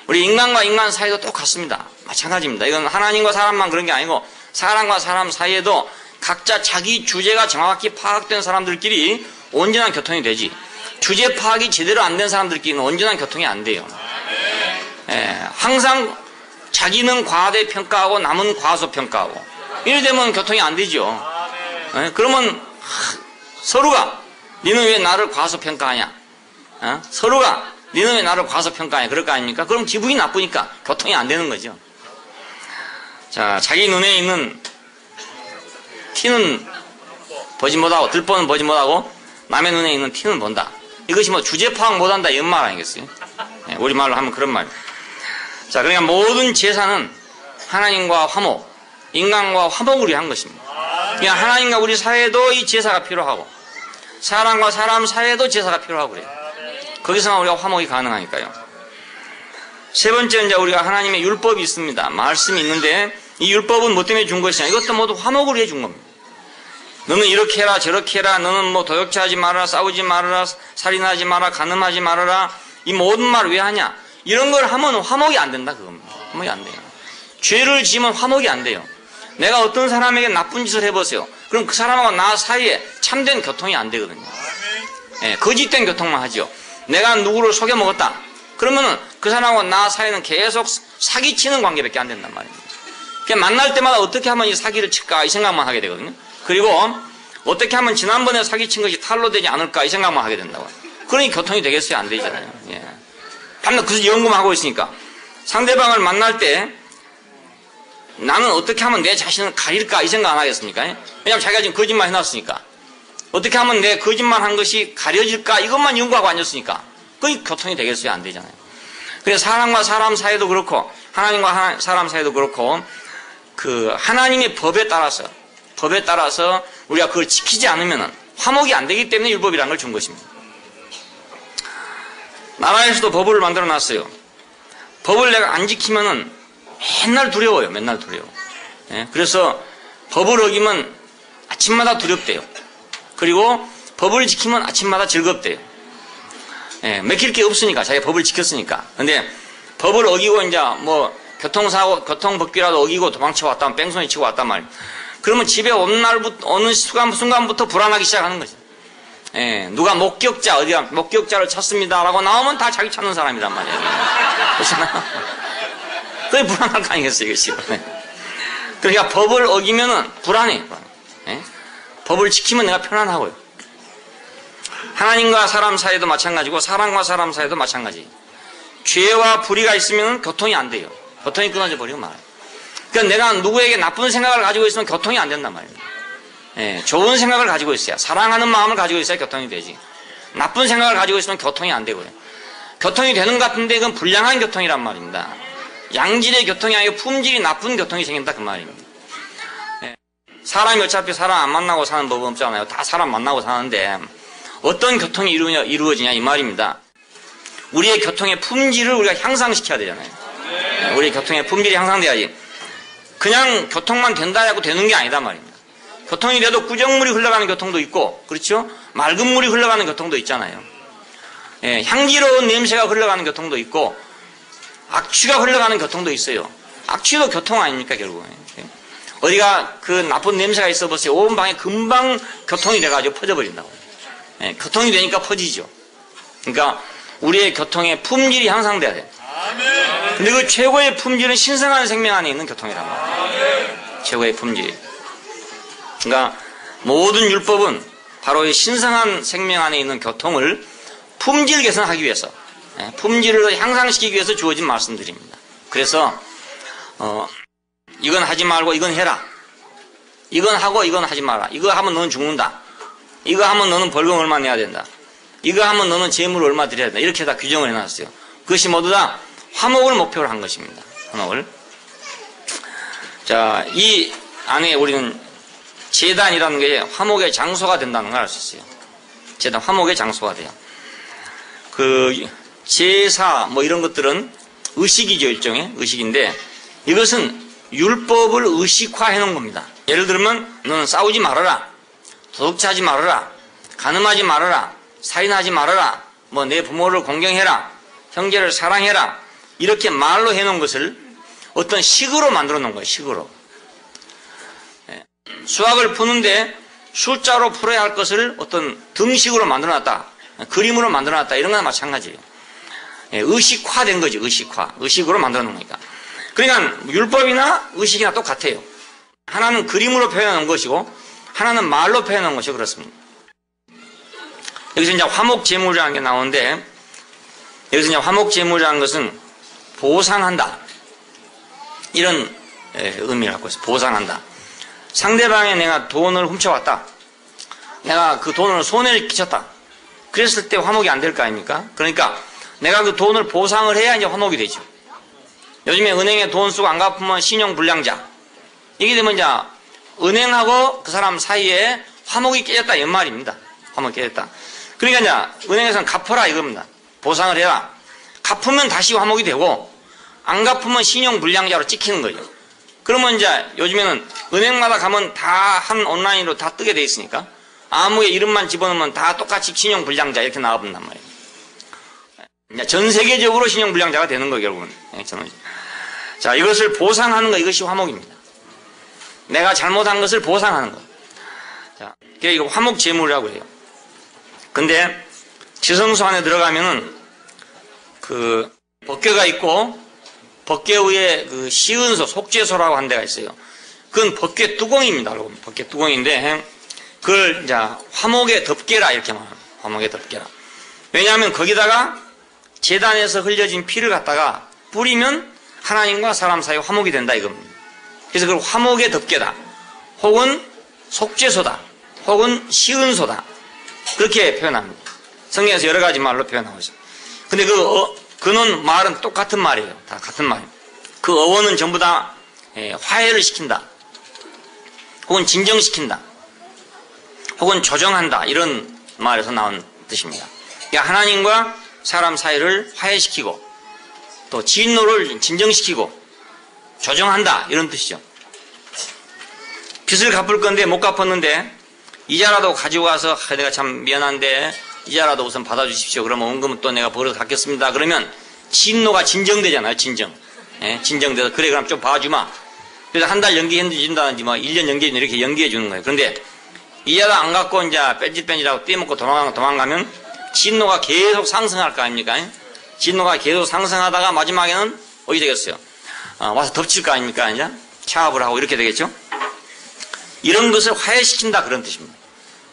우리 인간과 인간 사이도 똑같습니다. 마찬가지입니다. 이건 하나님과 사람만 그런 게 아니고 사람과 사람 사이에도 각자 자기 주제가 정확히 파악된 사람들끼리 온전한 교통이 되지 주제 파악이 제대로 안 된 사람들끼리는 온전한 교통이 안 돼요. 예, 항상 자기는 과대평가하고 남은 과소평가하고 이래 되면 교통이 안 되죠. 예, 그러면 서로가 너는 왜 나를 과소평가하냐? 서로가 너는 왜 나를 과소평가하냐? 그럴 거 아닙니까? 그럼 기분이 나쁘니까 교통이 안 되는 거죠. 자, 자기 눈에 있는 티는 보지 못하고 들보는 보지 못하고 남의 눈에 있는 티는 본다. 이것이 뭐 주제 파악 못한다 이런 말 아니겠어요? 네, 우리말로 하면 그런 말. 자, 그러니까 모든 제사는 하나님과 화목, 인간과 화목을 위한 것입니다. 그러니까 하나님과 우리 사이에도 이 제사가 필요하고 사람과 사람 사이에도 제사가 필요하고 그래요. 거기서만 우리가 화목이 가능하니까요. 세 번째 이제 우리가 하나님의 율법이 있습니다. 말씀이 있는데 이 율법은 뭐 때문에 준 것이냐? 이것도 모두 화목을 위해 준 겁니다. 너는 이렇게 해라 저렇게 해라 너는 뭐 도역질하지 말아라 싸우지 말아라 살인하지 마라 간음하지 말아라 이 모든 말을 왜 하냐? 이런 걸 하면 화목이 안 된다 그겁니다. 화목이 안 돼요. 죄를 지으면 화목이 안 돼요. 내가 어떤 사람에게 나쁜 짓을 해보세요. 그럼 그 사람하고 나 사이에 참된 교통이 안 되거든요. 예, 거짓된 교통만 하죠. 내가 누구를 속여 먹었다. 그러면은 그 사람하고 나 사이는 계속 사기치는 관계밖에 안 된단 말입니다. 그냥 만날 때마다 어떻게 하면 이 사기를 칠까 이 생각만 하게 되거든요. 그리고 어떻게 하면 지난번에 사기친 것이 탈로 되지 않을까 이 생각만 하게 된다고요. 그러니 교통이 되겠어요? 안 되잖아요. 예. 한번 그 연구하고 있으니까. 상대방을 만날 때 나는 어떻게 하면 내 자신을 가릴까 이 생각 안 하겠습니까? 왜냐하면 자기가 지금 거짓말 해놨으니까. 어떻게 하면 내 거짓말 한 것이 가려질까 이것만 연구하고 앉았으니까. 그게 교통이 되겠어요? 안 되잖아요. 그래서 사람과 사람 사이도 그렇고 하나님과 사람 사이도 그렇고 그 하나님의 법에 따라서 우리가 그걸 지키지 않으면 화목이 안 되기 때문에 율법이라는 걸 준 것입니다. 나라에서도 법을 만들어 놨어요. 법을 내가 안 지키면은 맨날 두려워요. 맨날 두려워. 예? 그래서 법을 어기면 아침마다 두렵대요. 그리고 법을 지키면 아침마다 즐겁대요. 예, 맥힐 게 없으니까, 자기가 법을 지켰으니까. 근데 법을 어기고 이제 뭐 교통사고, 교통법규라도 어기고 도망쳐 왔다면 뺑소니 치고 왔단 말이에요. 그러면 집에 오는 날부터, 어느 순간부터 불안하기 시작하는 거죠. 예, 누가 어디가 목격자를 찾습니다라고 나오면 다 자기 찾는 사람이란 말이에요. 그렇잖아요. 그게 불안할 거 아니겠어요, 이것이. 그러니까 법을 어기면은 불안해. 예? 법을 지키면 내가 편안하고요. 하나님과 사람 사이도 마찬가지고 사람과 사람 사이도 마찬가지. 죄와 불의가 있으면 교통이 안 돼요. 교통이 끊어져 버리고 말아요. 그러니까 내가 누구에게 나쁜 생각을 가지고 있으면 교통이 안 된단 말이에요. 예, 좋은 생각을 가지고 있어야, 사랑하는 마음을 가지고 있어야 교통이 되지. 나쁜 생각을 가지고 있으면 교통이 안 되고요. 교통이 되는 것 같은데 그건 불량한 교통이란 말입니다. 양질의 교통이 아니고 품질이 나쁜 교통이 생긴다 그 말입니다. 예. 사람이 어차피 사람 안 만나고 사는 법은 없잖아요. 다 사람 만나고 사는데 어떤 교통이 이루어지냐 이 말입니다. 우리의 교통의 품질을 우리가 향상시켜야 되잖아요. 예. 우리의 교통의 품질이 향상돼야지. 그냥 교통만 된다고 되는 게 아니다 말입니다. 교통이 돼도 구정물이 흘러가는 교통도 있고, 그렇죠? 맑은 물이 흘러가는 교통도 있잖아요. 예, 향기로운 냄새가 흘러가는 교통도 있고, 악취가 흘러가는 교통도 있어요. 악취도 교통 아닙니까, 결국은. 어디가 그 나쁜 냄새가 있어 보세요. 온 방에 금방 교통이 돼가지고 퍼져버린다고. 예, 교통이 되니까 퍼지죠. 그러니까 우리의 교통의 품질이 향상돼야 돼요. 근데 그 최고의 품질은 신성한 생명 안에 있는 교통이란 말이에요. 최고의 품질이. 그러니까 모든 율법은 바로 이 신성한 생명 안에 있는 교통을 품질 개선하기 위해서, 품질을 향상시키기 위해서 주어진 말씀드립니다. 그래서 이건 하지 말고 이건 해라. 이건 하고 이건 하지 마라. 이거 하면 너는 죽는다. 이거 하면 너는 벌금 얼마 내야 된다. 이거 하면 너는 재물 얼마 드려야 된다. 이렇게 다 규정을 해놨어요. 그것이 모두 다 화목을 목표로 한 것입니다. 화목을. 자, 이 안에 우리는 제단이라는 게 화목의 장소가 된다는 걸 알 수 있어요. 제단, 화목의 장소가 돼요. 그 제사 뭐 이런 것들은 의식이죠. 일종의 의식인데 이것은 율법을 의식화해 놓은 겁니다. 예를 들면 너는 싸우지 말아라, 도둑질하지 말아라, 간음하지 말아라, 살인하지 말아라, 뭐 내 부모를 공경해라, 형제를 사랑해라, 이렇게 말로 해놓은 것을 어떤 식으로 만들어 놓은 거예요. 식으로. 수학을 푸는데 숫자로 풀어야 할 것을 어떤 등식으로 만들어 놨다, 그림으로 만들어 놨다, 이런 거나 마찬가지예요. 의식화된 거죠. 의식화. 의식으로 만들어 놓은 거니까. 그러니까 율법이나 의식이나 똑같아요. 하나는 그림으로 표현해 놓은 것이고 하나는 말로 표현해 놓은 것이 그렇습니다. 여기서 이제 화목제물이라는 게 나오는데, 여기서 이제 화목제물이라는 것은 보상한다, 이런 의미를 갖고 있어요. 보상한다. 상대방에 내가 돈을 훔쳐왔다, 내가 그 돈을 손해를 끼쳤다, 그랬을 때 화목이 안 될 거 아닙니까? 그러니까 내가 그 돈을 보상을 해야 이제 화목이 되죠. 요즘에 은행에 돈 쓰고 안 갚으면 신용불량자, 이게 되면 이제 은행하고 그 사람 사이에 화목이 깨졌다 이 말입니다. 화목이 깨졌다. 그러니까 이제 은행에서는 갚아라 이겁니다. 보상을 해라. 갚으면 다시 화목이 되고 안 갚으면 신용불량자로 찍히는 거죠. 그러면 이제 요즘에는 은행마다 가면 다 한 온라인으로 다 뜨게 돼 있으니까 아무의 이름만 집어넣으면 다 똑같이 신용불량자 이렇게 나와본단 말이에요. 전 세계적으로 신용불량자가 되는 거예요, 결국은. 자, 이것을 보상하는 거, 이것이 화목입니다. 내가 잘못한 것을 보상하는 거. 자, 이거 화목제물이라고 해요. 근데 지성소 안에 들어가면은 그 법궤가 있고 법궤 위에 그 시은소, 속죄소라고 한 데가 있어요. 그건 법궤 뚜껑입니다, 여러분. 법궤 뚜껑인데 그걸 이제 화목의 덮개라 이렇게 말합니다. 화목의 덮개라. 왜냐하면 거기다가 제단에서 흘려진 피를 갖다가 뿌리면 하나님과 사람 사이 화목이 된다 이겁니다. 그래서 그걸 화목의 덮개다, 혹은 속죄소다, 혹은 시은소다, 그렇게 표현합니다. 성경에서 여러 가지 말로 표현하고 있어요. 근데 그는 말은 똑같은 말이에요. 다 같은 말이에요. 그 어원은 전부 다 화해를 시킨다, 혹은 진정시킨다, 혹은 조정한다, 이런 말에서 나온 뜻입니다. 그러니까 하나님과 사람 사이를 화해시키고 또 진노를 진정시키고 조정한다, 이런 뜻이죠. 빚을 갚을 건데 못 갚았는데 이자라도 가지고 가서 내가 참 미안한데 이자라도 우선 받아주십시오. 그러면 원금은 또 내가 벌어서 갚겠습니다. 그러면 진노가 진정되잖아요. 진정돼서 그래 그럼 좀 봐주마. 그래서 한 달 연기해 준다든지 뭐 1년 연기해 이렇게 연기해 주는 거예요. 그런데 이자도 안 갚고 이제 뺀질뺀질하고 떼먹고 도망가면 진노가 계속 상승할 거 아닙니까? 진노가 계속 상승하다가 마지막에는 어디 되겠어요? 와서 덮칠 거 아닙니까? 이제 차압을 하고 이렇게 되겠죠? 이런 것을 화해시킨다, 그런 뜻입니다.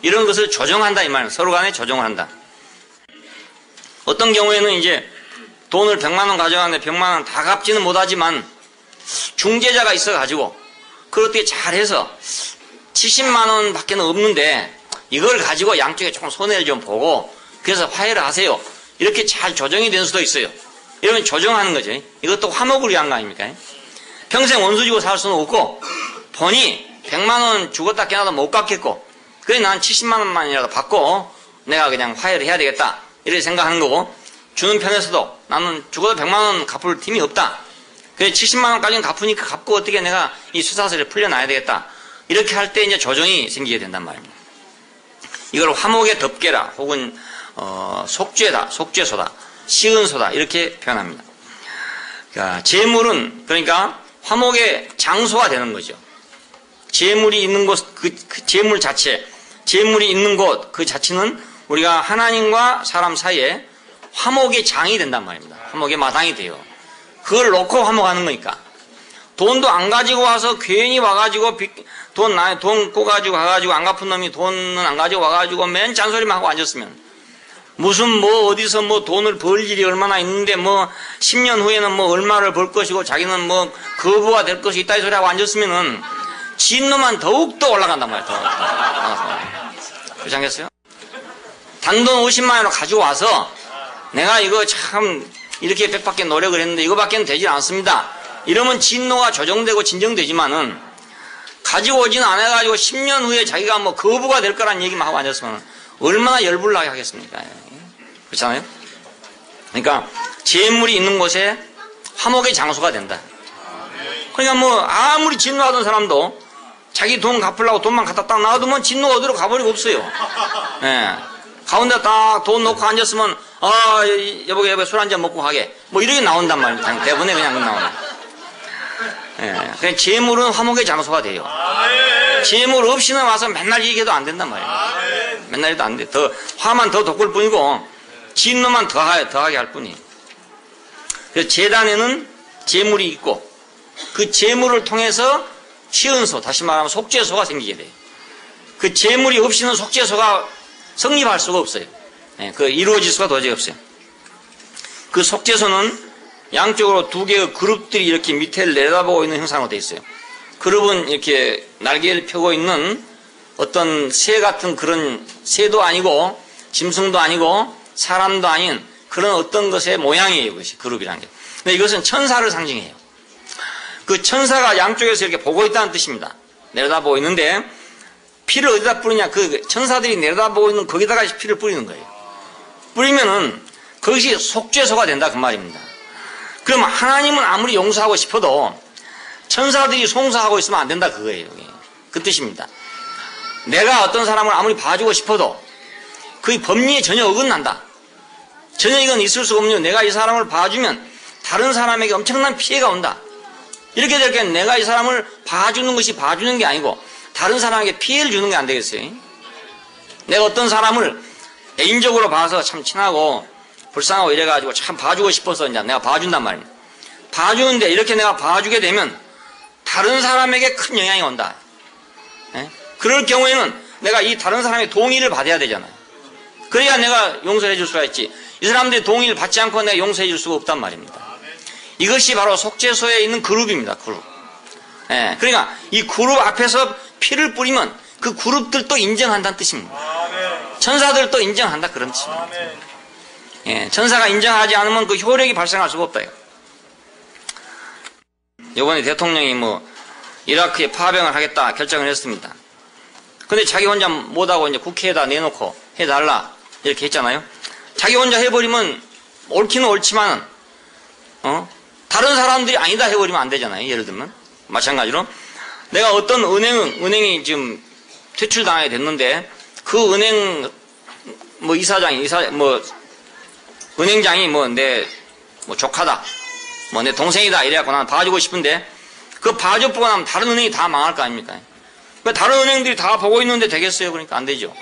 이런 것을 조정한다, 이 말은 서로 간에 조정을 한다. 어떤 경우에는 이제 돈을 100만 원 가져가는데 100만 원 다 갚지는 못하지만 중재자가 있어가지고 그걸 어떻게 잘해서 70만 원 밖에 없는데 이걸 가지고 양쪽에 조금 손해를 좀 보고 그래서 화해를 하세요. 이렇게 잘 조정이 된 수도 있어요. 이러면 조정하는 거죠. 이것도 화목을 위한 거 아닙니까? 평생 원수 지고 살 수는 없고 본이 100만 원 죽었다 깨나도 못 갚겠고 그래 난 70만 원만이라도 받고 내가 그냥 화해를 해야 되겠다, 이렇게 생각하는 거고, 주는 편에서도 나는 죽어도 100만 원 갚을 힘이 없다, 그래 70만 원까지는 갚으니까 갚고 어떻게 내가 이 수사서를 풀려나야 되겠다, 이렇게 할 때 이제 조정이 생기게 된단 말입니다. 이걸 화목의 덮개라, 혹은 속죄다, 속죄소다, 시은소다, 이렇게 표현합니다. 그러니까 재물은 그러니까 화목의 장소가 되는 거죠. 재물이 있는 곳, 그 재물 자체, 재물이 있는 곳 그 자체는 우리가 하나님과 사람 사이에 화목의 장이 된단 말입니다. 화목의 마당이 돼요. 그걸 놓고 화목하는 거니까. 돈도 안 가지고 와서 괜히 와가지고 돈 꼬가지고 가가지고 안 갚은 놈이 돈은 안 가지고 와가지고 맨 잔소리만 하고 앉았으면, 무슨 뭐 어디서 뭐 돈을 벌 일이 얼마나 있는데 뭐 10년 후에는 뭐 얼마를 벌 것이고 자기는 뭐 거부가 될 것이 있다 이 소리 하고 앉았으면은 진노만 더욱더 올라간단 말이에요. 그렇지 않겠어요? 단돈 50만 원을 가지고 와서 내가 이거 참 이렇게 100밖에 노력을 했는데 이거밖에는 되지 않습니다, 이러면 진노가 조정되고 진정되지만은 가지고 오지는 않아가지고 10년 후에 자기가 뭐 거부가 될 거란 얘기만 하고 앉았으면 얼마나 열불나게 하겠습니까? 그렇잖아요? 그러니까 재물이 있는 곳에 화목의 장소가 된다. 그러니까 뭐 아무리 진노하던 사람도 자기 돈 갚으려고 돈만 갖다 딱 놔두면 진노가 어디로 가버리고 없어요. 가운데 딱 돈 놓고 앉았으면 여보 술 한잔 먹고 가게 뭐 이렇게 나온단 말이에요. 대본에 그냥 나오는. 그냥 재물은 화목의 장소가 돼요. 재물 없이는 와서 맨날 얘기해도 안 된단 말이에요. 맨날 해도 안 돼. 더 화만 더 돋굴 뿐이고 진노만 더하게 할 뿐이에요. 그래서 제단에는 재물이 있고 그 재물을 통해서 시은소, 다시 말하면 속죄소가 생기게 돼요. 그 재물이 없이는 속죄소가 성립할 수가 없어요. 그 이루어질 수가 도저히 없어요. 그 속죄소는 양쪽으로 두 개의 그룹들이 이렇게 밑에를 내려다보고 있는 형상으로 되어 있어요. 그룹은 이렇게 날개를 펴고 있는 어떤 새 같은 그런 새도 아니고 짐승도 아니고 사람도 아닌 그런 어떤 것의 모양이에요. 이것이 그룹이라는 게. 근데 이것은 천사를 상징해요. 그 천사가 양쪽에서 이렇게 보고 있다는 뜻입니다. 내려다보고 있는데 피를 어디다 뿌리냐, 그 천사들이 내려다보고 있는 거기다가 피를 뿌리는 거예요. 뿌리면은 그것이 속죄소가 된다, 그 말입니다. 그럼 하나님은 아무리 용서하고 싶어도 천사들이 송사하고 있으면 안 된다, 그거예요. 그 뜻입니다. 내가 어떤 사람을 아무리 봐주고 싶어도 그 법리에 전혀 어긋난다. 전혀 이건 있을 수가 없는, 내가 이 사람을 봐주면 다른 사람에게 엄청난 피해가 온다. 이렇게 될 경우는 내가 이 사람을 봐주는 것이 봐주는 게 아니고 다른 사람에게 피해를 주는 게 안 되겠어요. 내가 어떤 사람을 애인적으로 봐서 참 친하고 불쌍하고 이래가지고 참 봐주고 싶어서 이제 내가 봐준단 말입니다. 봐주는데 이렇게 내가 봐주게 되면 다른 사람에게 큰 영향이 온다. 그럴 경우에는 내가 이 다른 사람의 동의를 받아야 되잖아요. 그래야 내가 용서해 줄 수가 있지. 이 사람들이 동의를 받지 않고 내가 용서해 줄 수가 없단 말입니다. 이것이 바로 속죄소에 있는 그룹입니다. 그룹. 예, 그러니까 이 그룹 앞에서 피를 뿌리면 그 그룹들도 인정한다는 뜻입니다. 천사들도 인정한다 그런 뜻입니다. 예, 천사가 인정하지 않으면 그 효력이 발생할 수가 없다. 이번에 대통령이 이라크에 파병을 하겠다 결정을 했습니다. 근데 자기 혼자 못하고 이제 국회에다 내놓고 해달라 이렇게 했잖아요. 자기 혼자 해버리면 옳기는 옳지만 다른 사람들이 아니다 해버리면 안 되잖아요. 예를 들면 마찬가지로 내가 어떤 은행이 지금 퇴출당하게 됐는데 그 은행 은행장이 내 조카다 내 동생이다 이래갖고 나는 봐주고 싶은데 그 봐줘보고 나면 다른 은행이 다 망할 거 아닙니까? 다른 은행들이 다 보고 있는데 되겠어요? 그러니까 안 되죠.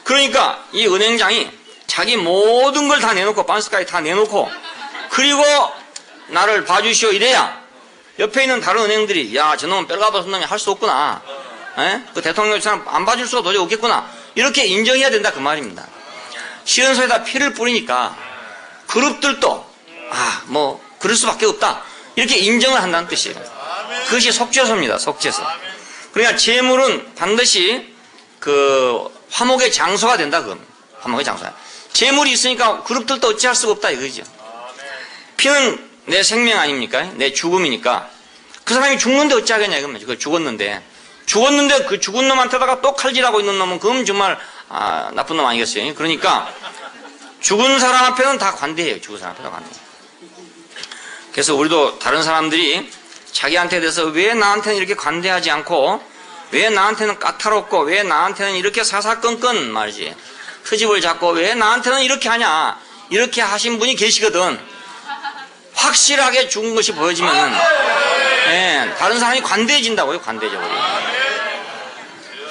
그러니까 이 은행장이 자기 모든 걸 다 내놓고 반스까지 다 내놓고 그리고 나를 봐주시오 이래야 옆에 있는 다른 은행들이 야 저놈은 뺄가벗은 놈이 할 수 없구나. 에? 그 대통령 사람 안 봐줄 수가 도저히 없겠구나. 이렇게 인정해야 된다 그 말입니다. 시은소에다 피를 뿌리니까 그룹들도 그럴 수밖에 없다. 이렇게 인정을 한다는 뜻이에요. 그것이 속죄소입니다. 속죄소. 그러니까 제물은 반드시 그 화목의 장소가 된다. 그겁니다. 화목의 장소야. 제물이 있으니까 그룹들도 어찌할 수가 없다 이거죠. 피는 내 생명 아닙니까? 내 죽음이니까 그 사람이 죽는데 어찌하겠냐 이겁니다. 그 죽었는데 그 죽은 놈한테다가 또 칼질하고 있는 놈은 그건 정말 나쁜 놈 아니겠어요? 그러니까 죽은 사람 앞에는 다 관대해요. 죽은 사람 앞에는 관대해요. 그래서 우리도 다른 사람들이 자기한테 대해서 왜 나한테는 이렇게 관대하지 않고 왜 나한테는 까다롭고 왜 나한테는 이렇게 사사건건 말이지 트집을 잡고 왜 나한테는 이렇게 하냐 이렇게 하신 분이 계시거든. 확실하게 죽은 것이 보여지면은 다른 사람이 관대해진다고요. 관대적으로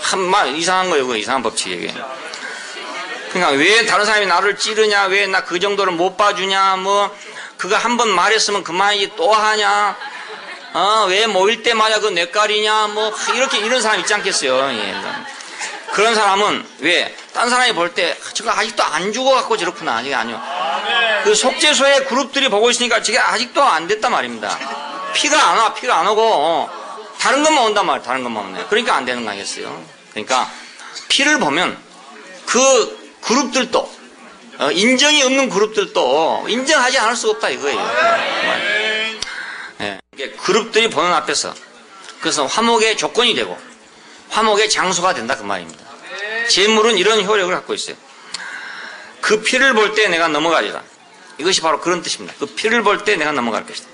한말 이상한 거예요. 이상한 법칙이에요. 그러니까 왜 다른 사람이 나를 찌르냐 왜 나 그 정도를 못 봐주냐 그거 한 번 말했으면 그만이지 또 하냐 왜 모일 때마다 그 뇌까리냐 이런 사람 있지 않겠어요. 예. 그런 사람은 왜 딴 사람이 볼 때 저거 아직도 안 죽어갖고 저렇구나. 이게 아니요. 그 속죄소의 그룹들이 보고 있으니까 저게 아직도 안 됐단 말입니다. 피가 안 와. 피가 안 오고 다른 것만 온단 말이에요. 다른 것만 오네. 그러니까 안 되는 거 아니겠어요. 그러니까 피를 보면 그 그룹들도 인정이 없는 그룹들도 인정하지 않을 수 없다 이거예요. 네. 그룹들이 보는 앞에서 그래서 화목의 조건이 되고 화목의 장소가 된다 그 말입니다. 제물은 이런 효력을 갖고 있어요. 그 피를 볼 때 내가 넘어가리라. 이것이 바로 그런 뜻입니다. 그 피를 볼 때 내가 넘어갈 것이다.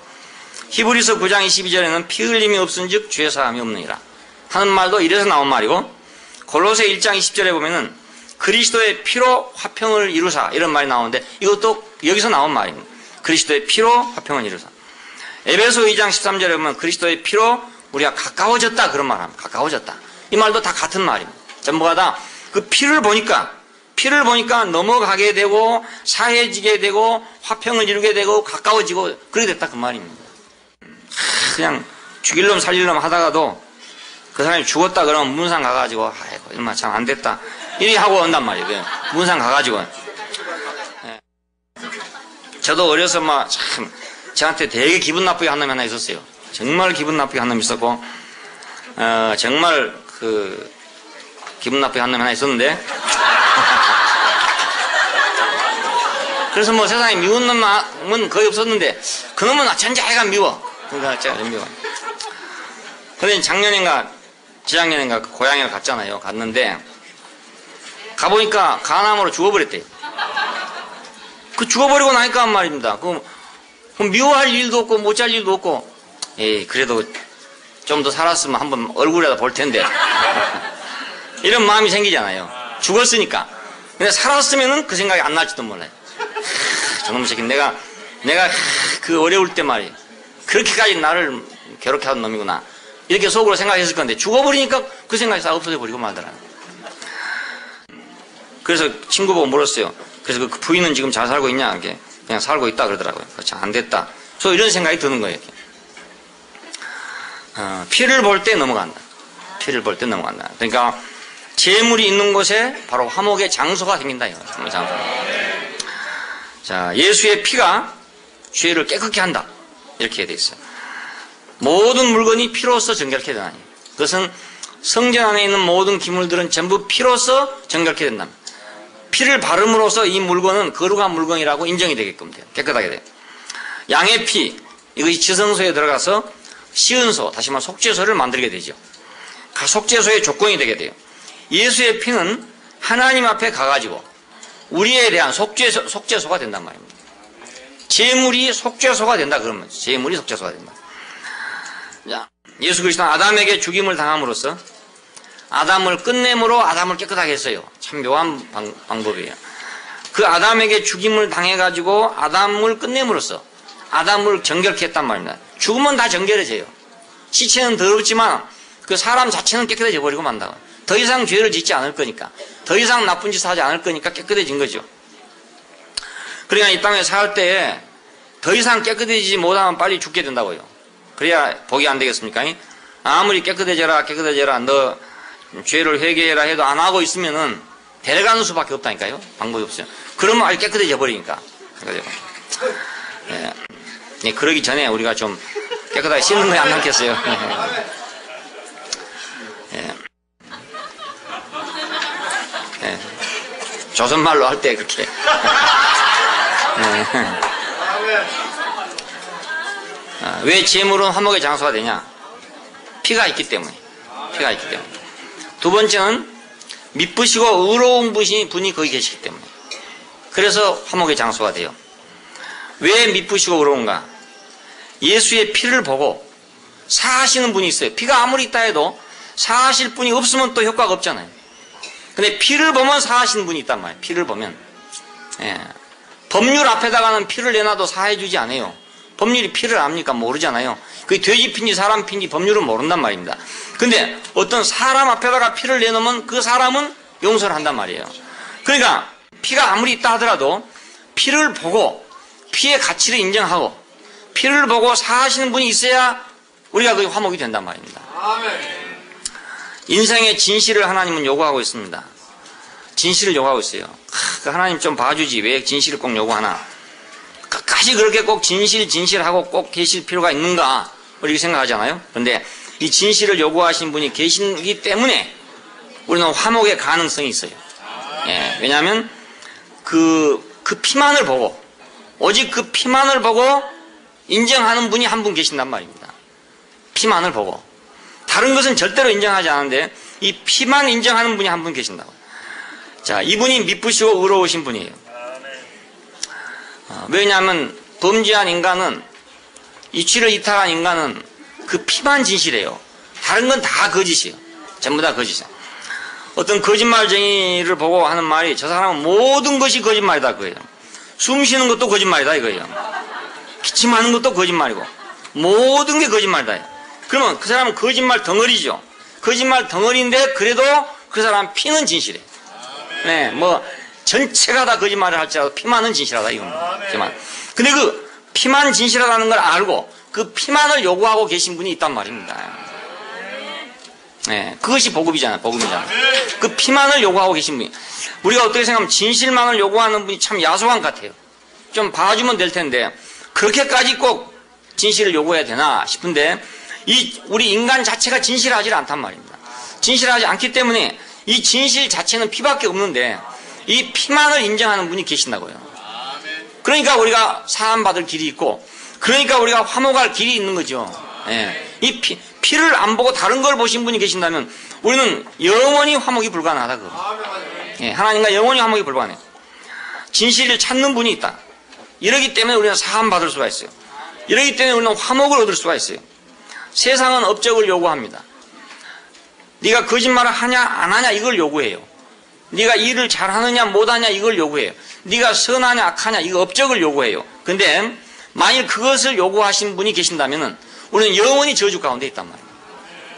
히브리서 9장 22절에는 피 흘림이 없은즉 죄 사함이 없느니라 하는 말도 이래서 나온 말이고 골로새 1장 20절에 보면은 그리스도의 피로 화평을 이루사 이런 말이 나오는데 이것도 여기서 나온 말입니다. 그리스도의 피로 화평을 이루사. 에베소 2장 13절에 보면 그리스도의 피로 우리가 가까워졌다 그런 말합니다. 가까워졌다. 이 말도 다 같은 말입니다. 전부가 다 그 피를 보니까 넘어가게 되고 사해지게 되고 화평을 이루게 되고 가까워지고 그렇게 됐다 그 말입니다. 그냥 죽일 놈 살릴 놈 하다가도 그 사람이 죽었다 그러면 문상 가가지고 아이고 얼마 참 안 됐다 이렇게 하고 온단 말이에요. 문상 가가지고. 저도 어려서 참 저한테 되게 기분 나쁘게 한 놈이 하나 있었어요. 정말 기분 나쁘게 한 놈이 있었고 정말 기분 나쁘게 한 놈이 하나 있었는데 그래서 세상에 미운 놈은 거의 없었는데 그놈은 전자애가 미워. 그러니까 제가 좀 미워. 근데 작년인가 재작년인가 고향에 갔잖아요. 갔는데 가보니까 간암으로 죽어버렸대요. 그 죽어버리고 나니까 한 말입니다. 그럼 미워할 일도 없고 못할 일도 없고 에이 그래도 좀 더 살았으면 한번 얼굴이라도 볼 텐데 이런 마음이 생기잖아요. 죽었으니까. 근데 살았으면은 그 생각이 안 날지도 몰라요. 저놈 새끼 내가 그 어려울 때 말이에요. 그렇게까지 나를 괴롭게 하던 놈이구나. 이렇게 속으로 생각했을 건데 죽어버리니까 그 생각이 싹 없어져 버리고 말더라고요. 그래서 친구 보고 물었어요. 그래서 그 부인은 지금 잘 살고 있냐? 이렇게 그냥 살고 있다 그러더라고요. 잘 안 됐다. 이런 생각이 드는 거예요. 이렇게. 피를 볼 때 넘어간다. 피를 볼 때 넘어간다. 그러니까 재물이 있는 곳에 바로 화목의 장소가 생긴다. 화목의 장소. 자, 예수의 피가 죄를 깨끗게 한다. 이렇게 되어 있어요. 모든 물건이 피로써 정결케 되나니. 그것은 성전 안에 있는 모든 기물들은 전부 피로써 정결케 된다. 피를 바름으로써 이 물건은 거룩한 물건이라고 인정이 되게끔 돼요. 깨끗하게 돼요. 양의 피, 이것이 지성소에 들어가서 시은소, 다시 말해 속죄소를 만들게 되죠. 속죄소의 조건이 되게 돼요. 예수의 피는 하나님 앞에 가가지고 우리에 대한 속죄소가 된단 말입니다. 제물이 속죄소가 된다 그러면 제물이 속죄소가 된다. 자, 예수 그리스도는 아담에게 죽임을 당함으로써 아담을 끝냄으로 아담을 깨끗하게 했어요. 참 묘한 방법이에요. 그 아담에게 죽임을 당해가지고 아담을 끝냄으로써 아담을 정결케 했단 말입니다. 죽으면 다 정결해져요. 시체는 더럽지만 그 사람 자체는 깨끗해져 버리고 만다고. 더 이상 죄를 짓지 않을 거니까, 더 이상 나쁜 짓을 하지 않을 거니까 깨끗해진 거죠. 그러니까 이 땅에 살 때 더 이상 깨끗해지지 못하면 빨리 죽게 된다고요. 그래야 복이 안 되겠습니까? 아무리 깨끗해져라 너 죄를 회개해라 해도 안 하고 있으면은 데려가는 수밖에 없다니까요. 방법이 없어요. 그러면 아주 깨끗해져 버리니까. 예, 그러기 전에 우리가 좀 깨끗하게 씻는 거에 안 남겠어요. 예. 예. 조선말로 할 때 그렇게. 왜 제물은 화목의 장소가 되냐? 피가 있기 때문에. 피가 있기 때문에. 두 번째는 미쁘시고 의로운 분이 거기 계시기 때문에. 그래서 화목의 장소가 돼요. 왜 미쁘시고 의로운가? 예수의 피를 보고 사하시는 분이 있어요. 피가 아무리 있다 해도 사하실 분이 없으면 또 효과가 없잖아요. 근데 피를 보면 사하시는 분이 있단 말이에요. 피를 보면. 예. 법률 앞에다가는 피를 내놔도 사해주지 않아요. 법률이 피를 압니까? 모르잖아요. 그게 돼지 피인지 사람 피인지 법률은 모른단 말입니다. 근데 어떤 사람 앞에다가 피를 내놓으면 그 사람은 용서를 한단 말이에요. 그러니까 피가 아무리 있다 하더라도 피를 보고 피의 가치를 인정하고 피를 보고 사하시는 분이 있어야 우리가 그게 화목이 된단 말입니다. 인생의 진실을 하나님은 요구하고 있습니다. 진실을 요구하고 있어요. 그 하나님 좀 봐주지 왜 진실을 꼭 요구하나. 끝까지 그렇게 꼭 진실하고 꼭 계실 필요가 있는가 이렇게 생각하잖아요. 그런데 이 진실을 요구하신 분이 계시기 때문에 우리는 화목의 가능성이 있어요. 예, 왜냐하면 그 피만을 보고 오직 그 피만을 보고 인정하는 분이 한 분 계신단 말입니다. 피만을 보고 다른 것은 절대로 인정하지 않는데 이 피만 인정하는 분이 한 분 계신다고. 자, 이분이 미쁘시고 의로우신 분이에요. 왜냐하면 범죄한 인간은 이치를 이탈한 인간은 그 피만 진실해요. 다른 건 다 거짓이에요. 전부 다 거짓이에요. 어떤 거짓말쟁이를 보고 하는 말이 저 사람은 모든 것이 거짓말이다 그거예요. 숨 쉬는 것도 거짓말이다 이거예요. 기침하는 것도 거짓말이고 모든 게 거짓말이다. 그러면 그 사람은 거짓말 덩어리죠. 거짓말 덩어리인데 그래도 그 사람 피는 진실해. 네, 뭐 전체가 다 거짓말을 할지라도 피만은 진실하다 이겁니다. 피만. 근데 그 피만 진실하다는 걸 알고 그 피만을 요구하고 계신 분이 있단 말입니다. 네, 그것이 복음이잖아요. 복음이잖아요. 그 피만을 요구하고 계신 분이. 우리가 어떻게 생각하면 진실만을 요구하는 분이 참 야속한 것 같아요. 좀 봐주면 될 텐데 그렇게까지 꼭 진실을 요구해야 되나 싶은데 우리 인간 자체가 진실하지 않단 말입니다. 진실하지 않기 때문에 이 진실 자체는 피밖에 없는데 이 피만을 인정하는 분이 계신다고요. 그러니까 우리가 사함받을 길이 있고 그러니까 우리가 화목할 길이 있는 거죠. 예. 이 피를 안 보고 다른 걸 보신 분이 계신다면 우리는 영원히 화목이 불가능하다. 예. 하나님과 영원히 화목이 불가능해요. 진실을 찾는 분이 있다. 이러기 때문에 우리는 사함받을 수가 있어요. 이러기 때문에 우리는 화목을 얻을 수가 있어요. 세상은 업적을 요구합니다. 네가 거짓말을 하냐 안 하냐 이걸 요구해요. 네가 일을 잘하느냐 못하냐 이걸 요구해요. 네가 선하냐 악하냐 이거 업적을 요구해요. 근데 만일 그것을 요구하신 분이 계신다면 우리는 영원히 저주 가운데 있단 말이에요.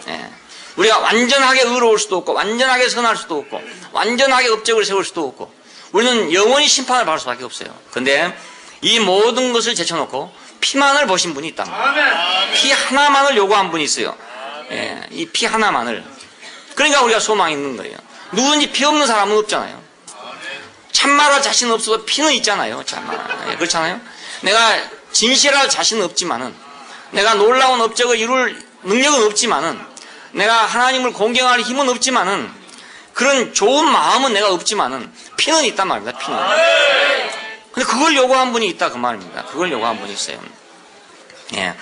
예. 우리가 완전하게 의로울 수도 없고 완전하게 선할 수도 없고 완전하게 업적을 세울 수도 없고 우리는 영원히 심판을 받을 수밖에 없어요. 근데 이 모든 것을 제쳐놓고 피만을 보신 분이 있단 말이에요. 피 하나만을 요구한 분이 있어요. 예. 이 피 하나만을. 그러니까 우리가 소망이 있는 거예요. 누구든지 피 없는 사람은 없잖아요. 참말할 자신 없어도 피는 있잖아요. 참말. 그렇잖아요. 내가 진실할 자신은 없지만은, 내가 놀라운 업적을 이룰 능력은 없지만은, 내가 하나님을 공경할 힘은 없지만은, 그런 좋은 마음은 내가 없지만은 피는 있단 말입니다. 피는. 근데 그걸 요구한 분이 있다 그 말입니다. 그걸 요구한 분이 있어요. 예.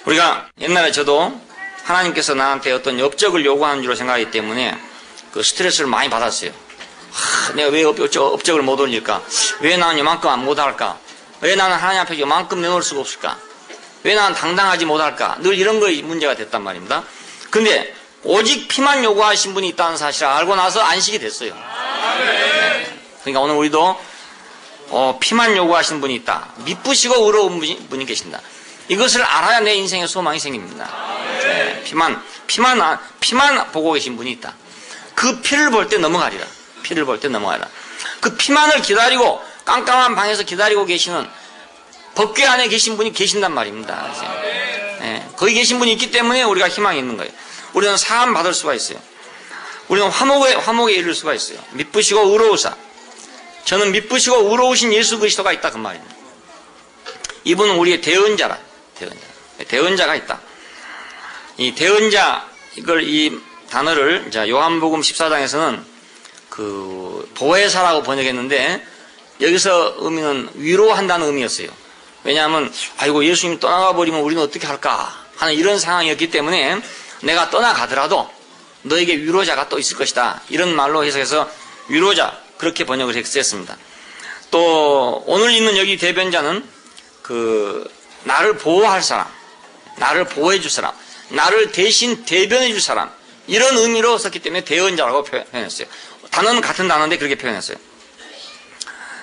우리가 옛날에 저도 하나님께서 나한테 어떤 업적을 요구하는 줄로 생각하기 때문에 그 스트레스를 많이 받았어요. 내가 왜 업적을 못 올릴까? 왜 나는 이만큼 못할까? 왜 나는 하나님 앞에 이만큼 내놓을 수가 없을까? 왜 나는 당당하지 못할까? 늘 이런 거에 문제가 됐단 말입니다. 근데 오직 피만 요구하신 분이 있다는 사실을 알고 나서 안식이 됐어요. 네. 그러니까 오늘 우리도 피만 요구하시는 분이 있다. 미쁘시고 의로운 분이 계신다. 이것을 알아야 내 인생에 소망이 생깁니다. 네. 피만 보고 계신 분이 있다. 그 피를 볼 때 넘어가리라. 피를 볼 때 넘어가리라. 그 피만을 기다리고 깜깜한 방에서 기다리고 계시는 법궤 안에 계신 분이 계신단 말입니다. 네. 거기 계신 분이 있기 때문에 우리가 희망이 있는 거예요. 우리는 사함 받을 수가 있어요. 우리는 화목에 이를 수가 있어요. 미쁘시고 의로우사. 저는 미쁘시고 의로우신 예수 그리스도가 있다 그 말입니다. 이분은 우리의 대언자라. 대언자가 있다. 이 대언자 이 단어를 요한복음 14장에서는 그 보혜사라고 번역했는데 여기서 의미는 위로한다는 의미였어요. 왜냐하면 아이고 예수님이 떠나가 버리면 우리는 어떻게 할까 하는 이런 상황이었기 때문에 내가 떠나가더라도 너에게 위로자가 또 있을 것이다. 이런 말로 해석해서 위로자 그렇게 번역을 했습니다. 또 오늘 있는 여기 대변자는 그 나를 보호할 사람, 나를 보호해 줄 사람, 나를 대신 대변해 줄 사람 이런 의미로 썼기 때문에 대언자라고 표현했어요. 단어는 같은 단어인데 그렇게 표현했어요.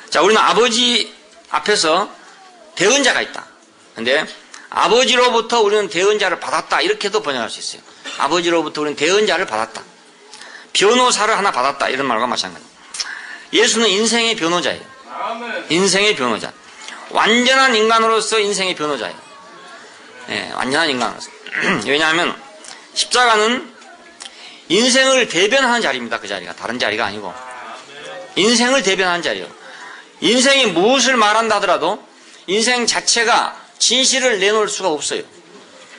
자, 우리는 아버지 앞에서 대언자가 있다. 근데 아버지로부터 우리는 대언자를 받았다. 이렇게도 번역할 수 있어요. 아버지로부터 우리는 대언자를 받았다. 변호사를 하나 받았다. 이런 말과 마찬가지입니다. 예수는 인생의 변호자예요. 인생의 변호자. 완전한 인간으로서 인생의 변호자예요. 네, 완전한 인간으로서. 왜냐하면 십자가는 인생을 대변하는 자리입니다. 그 자리가. 다른 자리가 아니고. 인생을 대변하는 자리예요. 인생이 무엇을 말한다 하더라도 인생 자체가 진실을 내놓을 수가 없어요.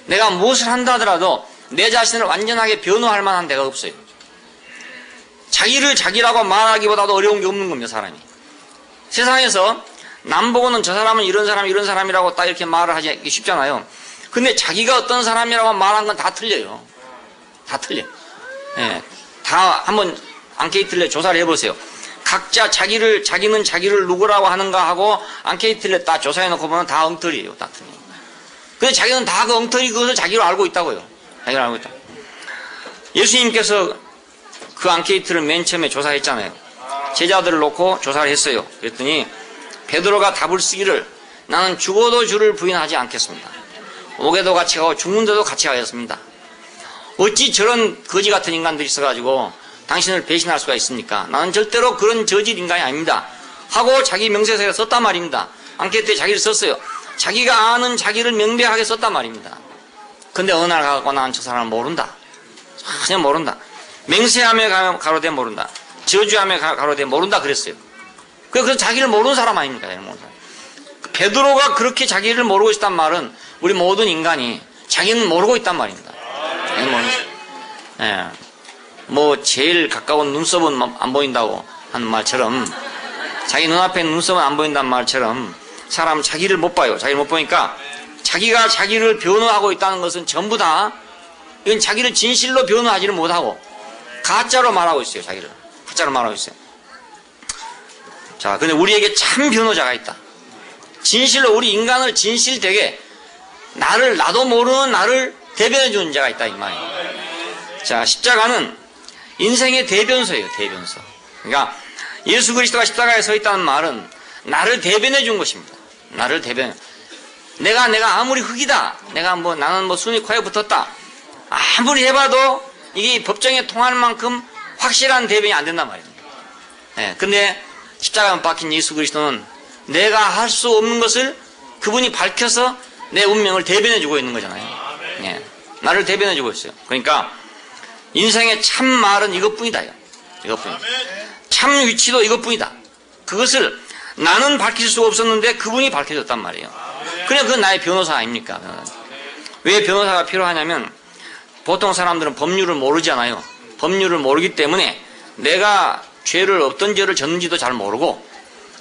내가 무엇을 한다 하더라도 내 자신을 완전하게 변호할 만한 데가 없어요. 자기를 자기라고 말하기보다도 어려운 게 없는 겁니다. 사람이. 세상에서 남 보고는 저 사람은 이런 사람이라고 딱 이렇게 말을 하기 쉽잖아요. 근데 자기가 어떤 사람이라고 말한 건 다 틀려요. 다 틀려. 예, 다 한번 앙케이트를 조사를 해보세요. 각자 자기는 자기를 누구라고 하는가 하고 앙케이트를 딱 조사해놓고 보면 다 엉터리예요. 딱 틀려. 근데 자기는 다 그 엉터리 그것을 자기로 알고 있다고요. 자기로 알고 있다. 예수님께서 그 앙케이트를 맨 처음에 조사했잖아요. 제자들을 놓고 조사를 했어요. 그랬더니 베드로가 답을 쓰기를 나는 죽어도 주를 부인하지 않겠습니다. 오게도 같이 가고 죽는데도 같이 가겠습니다. 어찌 저런 거지 같은 인간들이 있어가지고 당신을 배신할 수가 있습니까? 나는 절대로 그런 저질 인간이 아닙니다. 하고 자기 명세서에 썼단 말입니다. 앙케이트에 자기를 썼어요. 자기가 아는 자기를 명백하게 썼단 말입니다. 근데 어느 날 가고 나는 저 사람을 모른다. 전혀 모른다. 맹세하며 가로되 모른다. 저주하며 가로되 모른다 그랬어요. 그래서 자기를 모르는 사람 아닙니까? 베드로가 그렇게 자기를 모르고 있단 말은 우리 모든 인간이 자기는 모르고 있단 말입니다. 예. 뭐 제일 가까운 눈썹은 안 보인다고 하는 말처럼 자기 눈앞에 눈썹은 안 보인다는 말처럼 사람은 자기를 못 봐요. 자기를 못 보니까 자기가 자기를 변호하고 있다는 것은 전부 다 이건 자기를 진실로 변호하지를 못하고 가짜로 말하고 있어요. 자기를 가짜로 말하고 있어요. 자, 근데 우리에게 참 변호자가 있다. 진실로 우리 인간을 진실되게 나도 모르는 나를 대변해 주는 자가 있다 이 말이에요. 자, 십자가는 인생의 대변소예요. 대변소. 그러니까 예수 그리스도가 십자가에 서 있다는 말은 나를 대변해 준 것입니다. 나를 대변해. 내가 아무리 흙이다. 나는 순이 코에 붙었다. 아무리 해봐도 이게 법정에 통할 만큼 확실한 대변이 안 된단 말입니다. 네, 근데 십자가에 박힌 예수 그리스도는 내가 할 수 없는 것을 그분이 밝혀서 내 운명을 대변해 주고 있는 거잖아요. 네, 나를 대변해 주고 있어요. 그러니까 인생의 참 말은 이것뿐이다. 이것뿐이다. 참 위치도 이것뿐이다. 그것을 나는 밝힐 수가 없었는데 그분이 밝혀줬단 말이에요. 그냥 그건 나의 변호사 아닙니까? 왜 변호사가 필요하냐면 보통 사람들은 법률을 모르잖아요. 법률을 모르기 때문에 내가 어떤 죄를 졌는지도 잘 모르고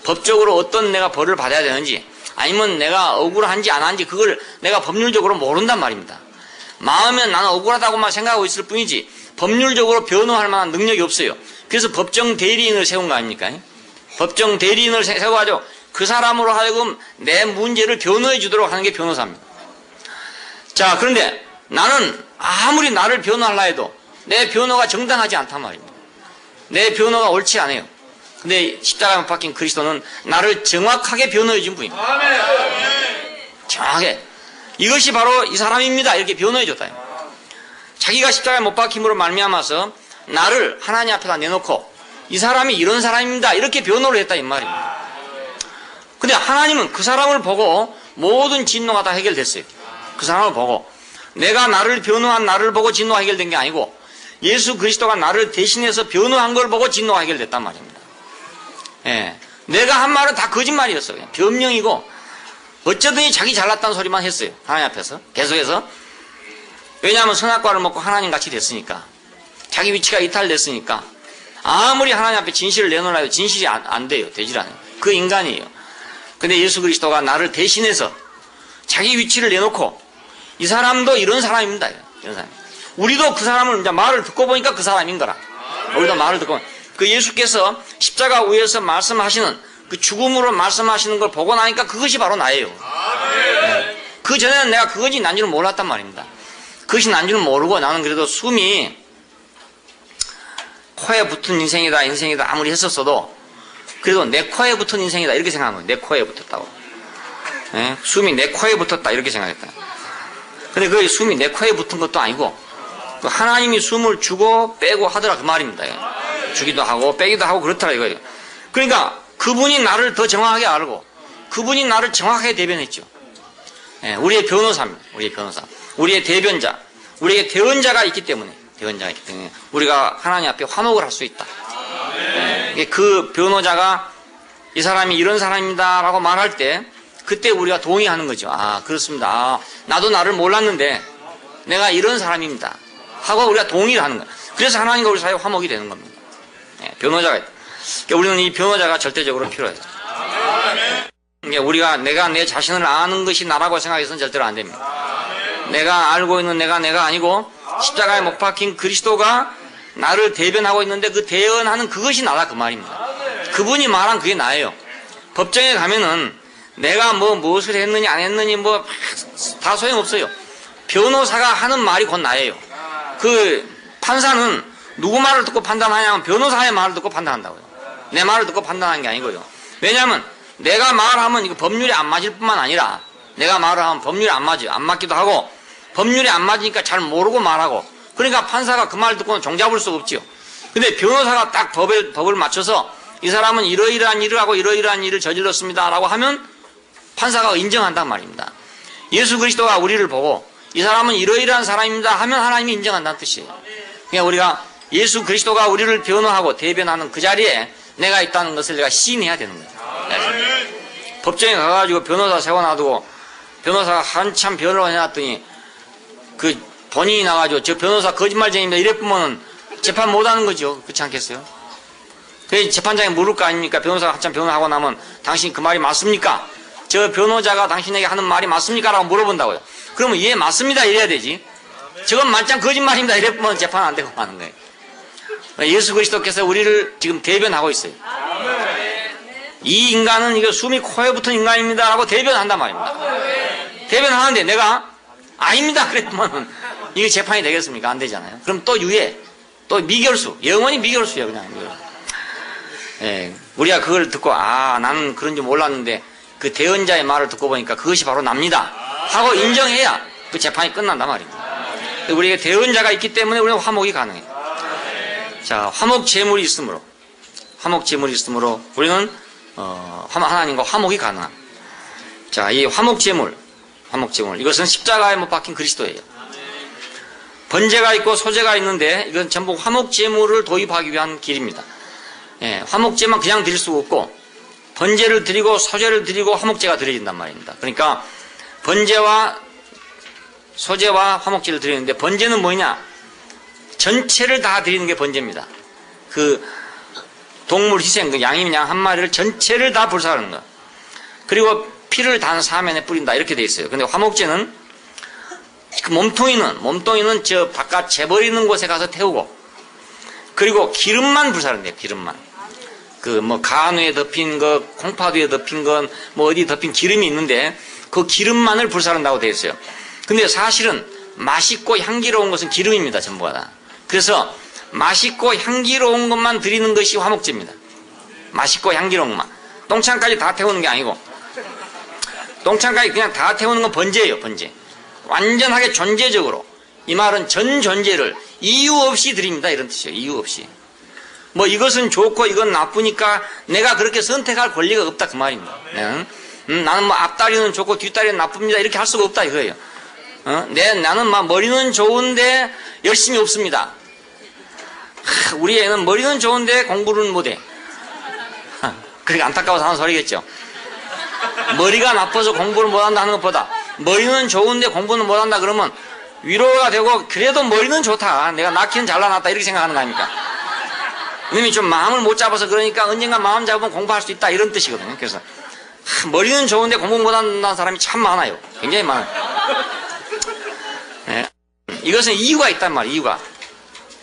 법적으로 어떤 내가 벌을 받아야 되는지 아니면 내가 억울한지 안 한지 그걸 내가 법률적으로 모른단 말입니다. 마음엔 나는 억울하다고만 생각하고 있을 뿐이지 법률적으로 변호할 만한 능력이 없어요. 그래서 법정 대리인을 세운 거 아닙니까? 법정 대리인을 세워가지고 그 사람으로 하여금 내 문제를 변호해 주도록 하는 게 변호사입니다. 자, 그런데 나는 아무리 나를 변호하려 해도 내 변호가 정당하지 않단 말입니다. 내 변호가 옳지 않아요. 근데 십자가에 못 박힌 그리스도는 나를 정확하게 변호해 준 분입니다. 정확하게. 이것이 바로 이 사람입니다. 이렇게 변호해 줬다. 자기가 십자가에 못 박힘으로 말미암아서 나를 하나님 앞에다 내놓고 이 사람이 이런 사람입니다. 이렇게 변호를 했다 이 말입니다. 근데 하나님은 그 사람을 보고 모든 진노가 다 해결됐어요. 그 사람을 보고 내가 나를 변호한 나를 보고 진노가 해결된 게 아니고 예수 그리스도가 나를 대신해서 변호한 걸 보고 진노가 해결됐단 말입니다. 예, 내가 한 말은 다 거짓말이었어요. 그냥 변명이고 어쩌더니 자기 잘났다는 소리만 했어요. 하나님 앞에서 계속해서. 왜냐하면 선악과를 먹고 하나님 같이 됐으니까. 자기 위치가 이탈됐으니까. 아무리 하나님 앞에 진실을 내놓으라 해도 진실이 안 돼요. 되질 않아요. 그 인간이에요. 근데 예수 그리스도가 나를 대신해서 자기 위치를 내놓고 이 사람도 이런 사람입니다. 이런 사람. 우리도 그 사람을 이제 말을 듣고 보니까 그 사람인 거라. 우리도 말을 듣고 그 예수께서 십자가 위에서 말씀하시는 그 죽음으로 말씀하시는 걸 보고 나니까 그것이 바로 나예요. 네. 그 전에는 내가 그것이 난 줄은 몰랐단 말입니다. 그것이 난 줄은 모르고 나는 그래도 숨이 코에 붙은 인생이다 아무리 했었어도 그래도 내 코에 붙은 인생이다 이렇게 생각한 거예요. 내 코에 붙었다고. 네? 숨이 내 코에 붙었다 이렇게 생각했다. 근데 그 숨이 내 코에 붙은 것도 아니고 그 하나님이 숨을 주고 빼고 하더라 그 말입니다. 주기도 하고 빼기도 하고 그렇더라 이거예요. 그러니까 그분이 나를 더 정확하게 알고 그분이 나를 정확하게 대변했죠. 네, 우리의 변호사입니다. 우리의 변호사. 우리의 대변자. 우리에게 대언자가 있기 때문에 우리가 하나님 앞에 화목을 할 수 있다. 네, 그 변호자가 이 사람이 이런 사람입니다 라고 말할 때 그때 우리가 동의하는 거죠. 아 그렇습니다. 아, 나도 나를 몰랐는데 내가 이런 사람입니다 하고 우리가 동의를 하는 거예요. 그래서 하나님과 우리 사이에 화목이 되는 겁니다. 네, 변호자가 있다. 그러니까 우리는 이 변호자가 절대적으로 필요해요. 그러니까 우리가 내가 내 자신을 아는 것이 나라고 생각해서는 절대로 안 됩니다. 내가 알고 있는 내가 아니고 십자가에 못 박힌 그리스도가 나를 대변하고 있는데 그 대언하는 그것이 나다 그 말입니다. 그분이 말한 그게 나예요. 법정에 가면은 내가 무엇을 했느니 안 했느니 다 소용없어요. 변호사가 하는 말이 곧 나예요. 그 판사는 누구 말을 듣고 판단하냐면 변호사의 말을 듣고 판단한다고요. 내 말을 듣고 판단하는 게 아니고요. 왜냐하면 내가 말하면 이거 법률에 안 맞을 뿐만 아니라 내가 말을 하면 법률에 안 맞기도 하고 법률에 안 맞으니까 잘 모르고 말하고 그러니까 판사가 그 말 듣고는 종잡을 수가 없지요. 근데 변호사가 딱 법을 맞춰서 이 사람은 이러이러한 일을 하고 이러이러한 일을 저질렀습니다 라고 하면 판사가 인정한단 말입니다. 예수 그리스도가 우리를 보고 이 사람은 이러이러한 사람입니다 하면 하나님이 인정한다는 뜻이에요. 그러니까 우리가 예수 그리스도가 우리를 변호하고 대변하는 그 자리에 내가 있다는 것을 내가 시인해야 되는 거예요. 네. 법정에 가가지고 변호사 세워놔두고 변호사가 한참 변호를 해놨더니 그 본인이 나가지고 저 변호사 거짓말쟁이입니다 이랬으면 재판 못하는 거죠. 그렇지 않겠어요? 그래서 재판장에 물을 거 아닙니까? 변호사가 한참 변호하고 나면 당신 그 말이 맞습니까? 저 변호자가 당신에게 하는 말이 맞습니까? 라고 물어본다고요. 그러면 예 맞습니다 이래야 되지. 저건 만짱 거짓말입니다 이랬으면 재판 안 되고 하는 거예요. 예수 그리스도께서 우리를 지금 대변하고 있어요. 이 인간은 이거 숨이 코에 붙은 인간입니다 라고 대변한단 말입니다. 대변하는데 내가 아닙니다 그랬으면 이게 재판이 되겠습니까? 안 되잖아요. 그럼 또 유예, 또 미결수, 영원히 미결수예요 그냥. 예, 우리가 그걸 듣고 아 나는 그런 줄 몰랐는데 그 대언자의 말을 듣고 보니까 그것이 바로 납니다 하고 인정해야 그 재판이 끝난단 말입니다. 우리에게 대언자가 있기 때문에 우리는 화목이 가능해요. 자, 화목 제물이 있으므로 우리는 하나님과 화목이 가능합니다. 자, 이 화목 제물 이것은 십자가에 못 박힌 그리스도예요. 번제가 있고 소제가 있는데 이건 전부 화목제물을 도입하기 위한 길입니다. 예, 화목제만 그냥 드릴 수가 없고 번제를 드리고 소제를 드리고 화목제가 드려진단 말입니다. 그러니까 번제와 소제와 화목제를 드리는데 번제는 뭐냐? 전체를 다 드리는 게 번제입니다. 그 동물 희생, 그 양이면 양 한 마리를 전체를 다 불사하는 거. 그리고 피를 단 사면에 뿌린다 이렇게 돼 있어요. 근데 화목제는 그 몸뚱이는 저 바깥 재버리는 곳에 가서 태우고 그리고 기름만 불사른대요. 기름만. 그 뭐 간우에 덮인 거, 콩파두에 덮인 건 뭐 어디 덮인 기름이 있는데 그 기름만을 불사른다고 되어 있어요. 근데 사실은 맛있고 향기로운 것은 기름입니다. 전부가 다. 그래서 맛있고 향기로운 것만 드리는 것이 화목제입니다. 맛있고 향기로운 것만. 똥창까지 다 태우는 게 아니고 똥창까지 그냥 다 태우는 건 번제예요. 번제. 완전하게 존재적으로. 이 말은 전 존재를 이유 없이 드립니다. 이런 뜻이에요. 이유 없이. 뭐 이것은 좋고 이건 나쁘니까 내가 그렇게 선택할 권리가 없다 그 말입니다. 나는 뭐 앞다리는 좋고 뒷다리는 나쁩니다. 이렇게 할 수가 없다 이거예요. 나는 막 머리는 좋은데 열심히 없습니다. 우리 애는 머리는 좋은데 공부는 못해. 그러니까 안타까워서 하는 소리겠죠. 머리가 나빠서 공부를 못한다 하는 것보다 머리는 좋은데 공부는 못한다 그러면 위로가 되고 그래도 머리는 좋다. 내가 낳기는 잘나놨다 이렇게 생각하는 거 아닙니까? 이놈이 좀 마음을 못 잡아서 그러니까 언젠가 마음 잡으면 공부할 수 있다 이런 뜻이거든요. 그래서 머리는 좋은데 공부 못한다는 사람이 참 많아요. 굉장히 많아요. 네. 이것은 이유가 있단 말이에요. 이유가.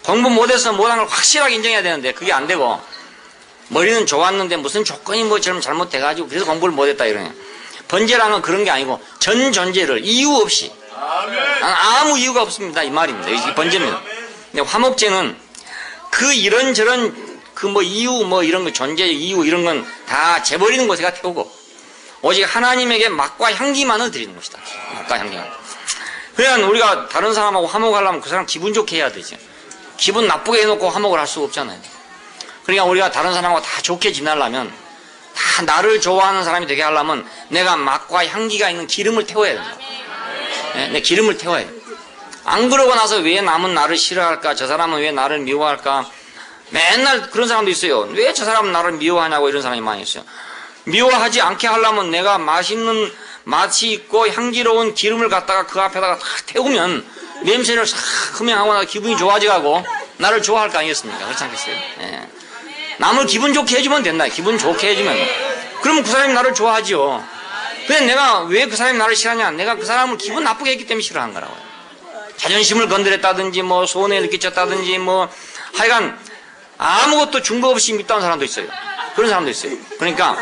공부 못해서 못한 걸 확실하게 인정해야 되는데 그게 안 되고 머리는 좋았는데 무슨 조건이 뭐 좀 잘못돼가지고 그래서 공부를 못했다 이러냐. 번제라는 건 그런 게 아니고 전 존재를 이유 없이 아무 이유가 없습니다 이 말입니다. 이게 번제입니다. 근데 화목제는 그 이런저런 그 뭐 이유 뭐 이런 거 존재 이유 이런 건 다 재버리는 것에가 태우고 오직 하나님에게 맛과 향기만을 드리는 것이다. 맛과 향기만. 그러니까 우리가 다른 사람하고 화목하려면 그 사람 기분 좋게 해야 되지. 기분 나쁘게 해놓고 화목을 할 수가 없잖아요. 그러니까 우리가 다른 사람하고 다 좋게 지내려면 다 나를 좋아하는 사람이 되게 하려면 내가 맛과 향기가 있는 기름을 태워야 된다. 네, 내 기름을 태워야 돼. 안 그러고 나서 왜 남은 나를 싫어할까? 저 사람은 왜 나를 미워할까? 맨날 그런 사람도 있어요. 왜 저 사람은 나를 미워하냐고 이런 사람이 많이 있어요. 미워하지 않게 하려면 내가 맛있는 맛이 있고 향기로운 기름을 갖다가 그 앞에다가 탁 태우면 냄새를 싹 흠양하고 나 기분이 좋아져가고 나를 좋아할 거 아니겠습니까? 그렇지 않겠어요? 예. 남을 기분 좋게 해주면 된다. 기분 좋게 해주면. 그러면 그 사람이 나를 좋아하지요. 근데 내가 왜 그 사람이 나를 싫어하냐? 내가 그 사람을 기분 나쁘게 했기 때문에 싫어한 거라고요. 자존심을 건드렸다든지 뭐 손해를 끼쳤다든지 뭐 하여간 아무것도 중거 없이 믿다는 사람도 있어요. 그런 사람도 있어요. 그러니까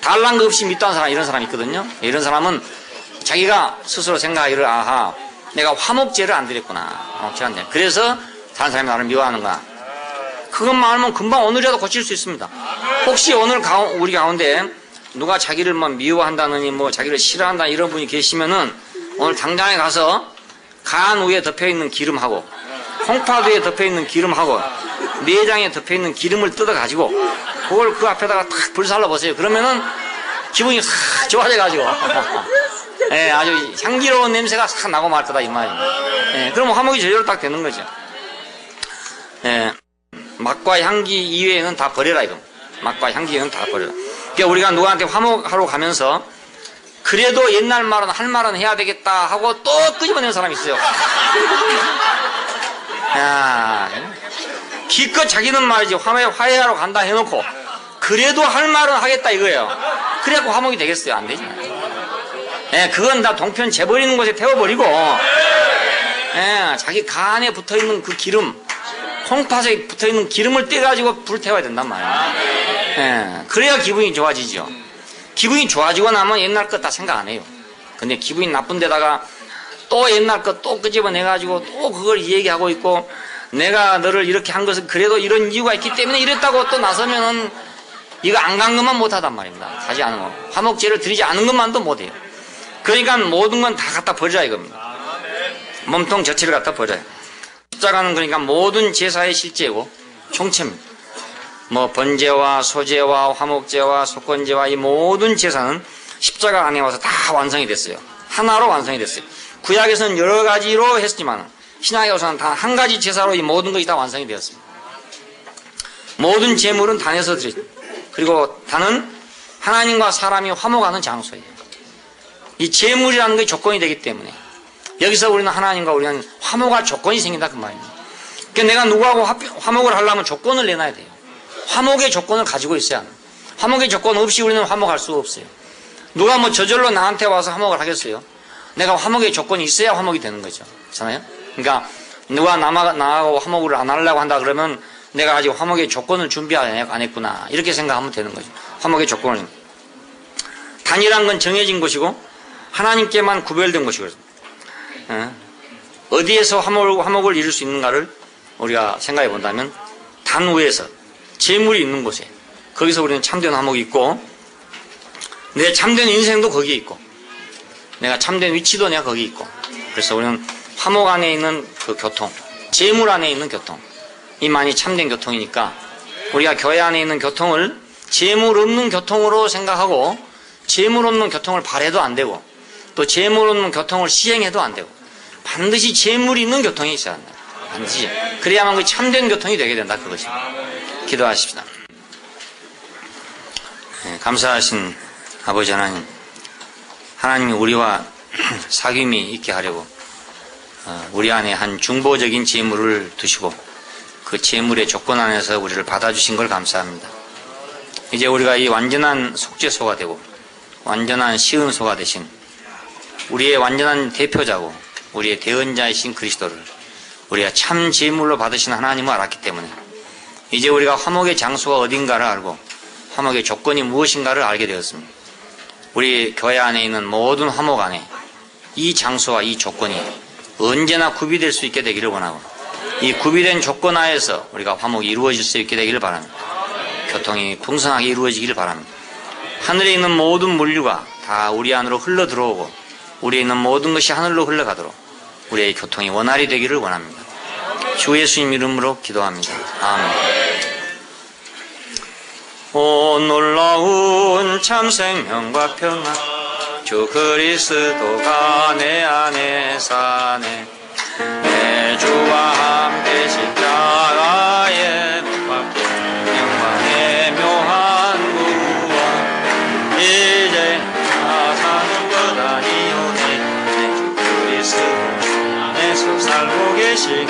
달란 거 없이 믿다는 사람 이런 사람이 있거든요. 이런 사람은 자기가 스스로 생각하기를 아하 내가 화목제를 안 드렸구나. 화목제를 안 드렸구나. 그래서 다른 사람이 나를 미워하는구나. 그것만 알면 금방 오늘이라도 고칠 수 있습니다. 혹시 오늘 우리 가운데 누가 자기를 뭐 미워한다느니 뭐 자기를 싫어한다 이런 분이 계시면은 오늘 당장에 가서 간 위에 덮여있는 기름하고 콩파두에 덮여있는 기름하고 내장에 덮여있는 기름을 뜯어가지고 그걸 그 앞에다가 탁 불살라 보세요. 그러면은 기분이 싹 좋아져가지고 예, 아주 향기로운 냄새가 싹 나고 말 거다 이 말이에요. 예, 그러면 화목이 제대로 딱 되는 거죠. 예, 맛과 향기 이외에는 다 버려라 이거. 맛과 향기는 다 버려라. 그러니까 우리가 누구한테 화목하러 가면서 그래도 옛날 말은 할 말은 해야 되겠다 하고 또 끄집어내는 사람이 있어요. 야, 기껏 자기는 말이지 화해하러 간다 해놓고 그래도 할 말은 하겠다 이거예요. 그래갖고 화목이 되겠어요? 안 되지. 예, 그건 다 동편 재버리는 곳에 태워버리고 예, 자기 간에 붙어있는 그 기름 콩팥에 붙어있는 기름을 떼가지고 불 태워야 된단 말이에요. 예, 그래야 기분이 좋아지죠. 기분이 좋아지고 나면 옛날 것 다 생각 안 해요. 근데 기분이 나쁜 데다가 또 옛날 것 또 끄집어내가지고 또 그걸 얘기하고 있고 내가 너를 이렇게 한 것은 그래도 이런 이유가 있기 때문에 이랬다고 또 나서면은 이거 안 간 것만 못하단 말입니다. 하지 않은 거. 화목제를 드리지 않은 것만도 못해요. 그러니까 모든 건 다 갖다 버리라 이겁니다. 몸통 자체를 갖다 버려요. 십자가는 그러니까 모든 제사의 실제고 총체입니다. 뭐 번제와 소제와 화목제와 속건제와 이 모든 제사는 십자가 안에 와서 다 완성이 됐어요. 하나로 완성이 됐어요. 구약에서는 여러 가지로 했지만 신약에 와서는 단 한 가지 제사로 이 모든 것이 다 완성이 되었습니다. 모든 제물은 단에서 드렸죠. 그리고 단은 하나님과 사람이 화목하는 장소예요. 이 제물이라는 게 조건이 되기 때문에 여기서 우리는 하나님과 우리는 화목할 조건이 생긴다 그 말입니다. 그러니까 내가 누구하고 화목을 하려면 조건을 내놔야 돼요. 화목의 조건을 가지고 있어야 합니다. 화목의 조건 없이 우리는 화목할 수가 없어요. 누가 뭐 저절로 나한테 와서 화목을 하겠어요? 내가 화목의 조건이 있어야 화목이 되는 거죠. 그렇잖아요? 그러니까 누가 나하고 화목을 안 하려고 한다 그러면 내가 아직 화목의 조건을 준비 안 했구나 이렇게 생각하면 되는 거죠. 화목의 조건을. 단이란 건 정해진 것이고 하나님께만 구별된 것이거든요. 어디에서 화목을 이룰 수 있는가를 우리가 생각해 본다면 단 위에서 재물이 있는 곳에 거기서 우리는 참된 화목이 있고 내 참된 인생도 거기에 있고 내가 참된 위치도 내가 거기 있고 그래서 우리는 화목 안에 있는 그 교통, 재물 안에 있는 교통 이만이 참된 교통이니까 우리가 교회 안에 있는 교통을 재물 없는 교통으로 생각하고 재물 없는 교통을 바래도 안 되고 또 재물 없는 교통을 시행해도 안 되고 반드시 재물이 있는 교통이 있어야 한다. 반드시. 그래야만 그 참된 교통이 되게 된다 그것입니다. 기도하십시다. 네, 감사하신 아버지 하나님, 하나님이 우리와 사귐이 있게 하려고 우리 안에 한 중보적인 재물을 두시고 그 재물의 조건 안에서 우리를 받아주신 걸 감사합니다. 이제 우리가 이 완전한 속죄소가 되고 완전한 시은소가 되신 우리의 완전한 대표자고 우리의 대언자이신 그리스도를 우리가 참 재물로 받으신 하나님을 알았기 때문에 이제 우리가 화목의 장소가 어딘가를 알고 화목의 조건이 무엇인가를 알게 되었습니다. 우리 교회 안에 있는 모든 화목 안에 이 장소와 이 조건이 언제나 구비될 수 있게 되기를 원하고 이 구비된 조건 하에서 우리가 화목이 이루어질 수 있게 되기를 바랍니다. 교통이 풍성하게 이루어지기를 바랍니다. 하늘에 있는 모든 물류가 다 우리 안으로 흘러 들어오고 우리에 있는 모든 것이 하늘로 흘러가도록 우리의 교통이 원활히 되기를 원합니다. 주 예수님 이름으로 기도합니다. 아멘. 오 놀라운 참 생명과 평안 주 그리스도가 내 안에 사네 내 주와 함께 십자가에 못 박혀 영광의 묘한 구원 이제 나 사는 것 아니오니 내 주 그리스도 안에서 살고 계시니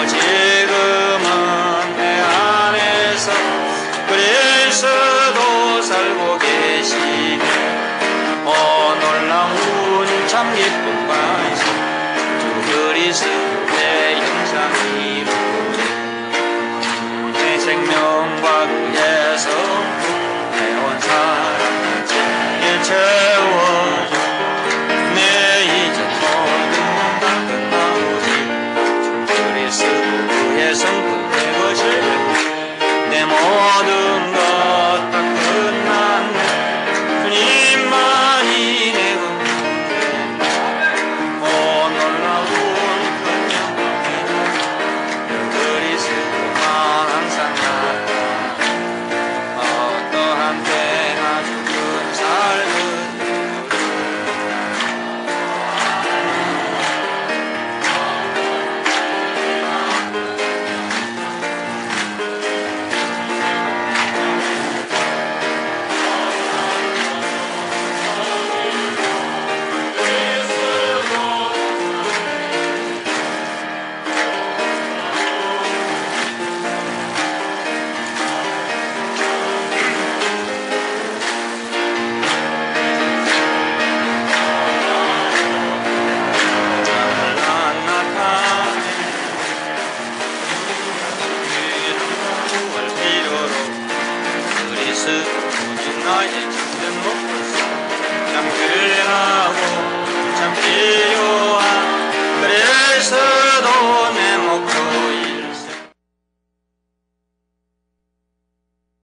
지금은 내 안에서 그리스도 살고 계시네 오 놀라운 참 기쁨과 주 그리스도의 형상이 내 생명과 그의 성품 내온 사랑 죄에 채워줘 내 이제 모든 다 끝나오니 주 그리스도 그의 성품 내 것을 내 모든 것 다 끝났네 주님만이 내 근데 오 놀라운 큰 영광이다 그리스도만 항상 나타 어떠한 때나 죽은 삶은 오직 나의 참된 목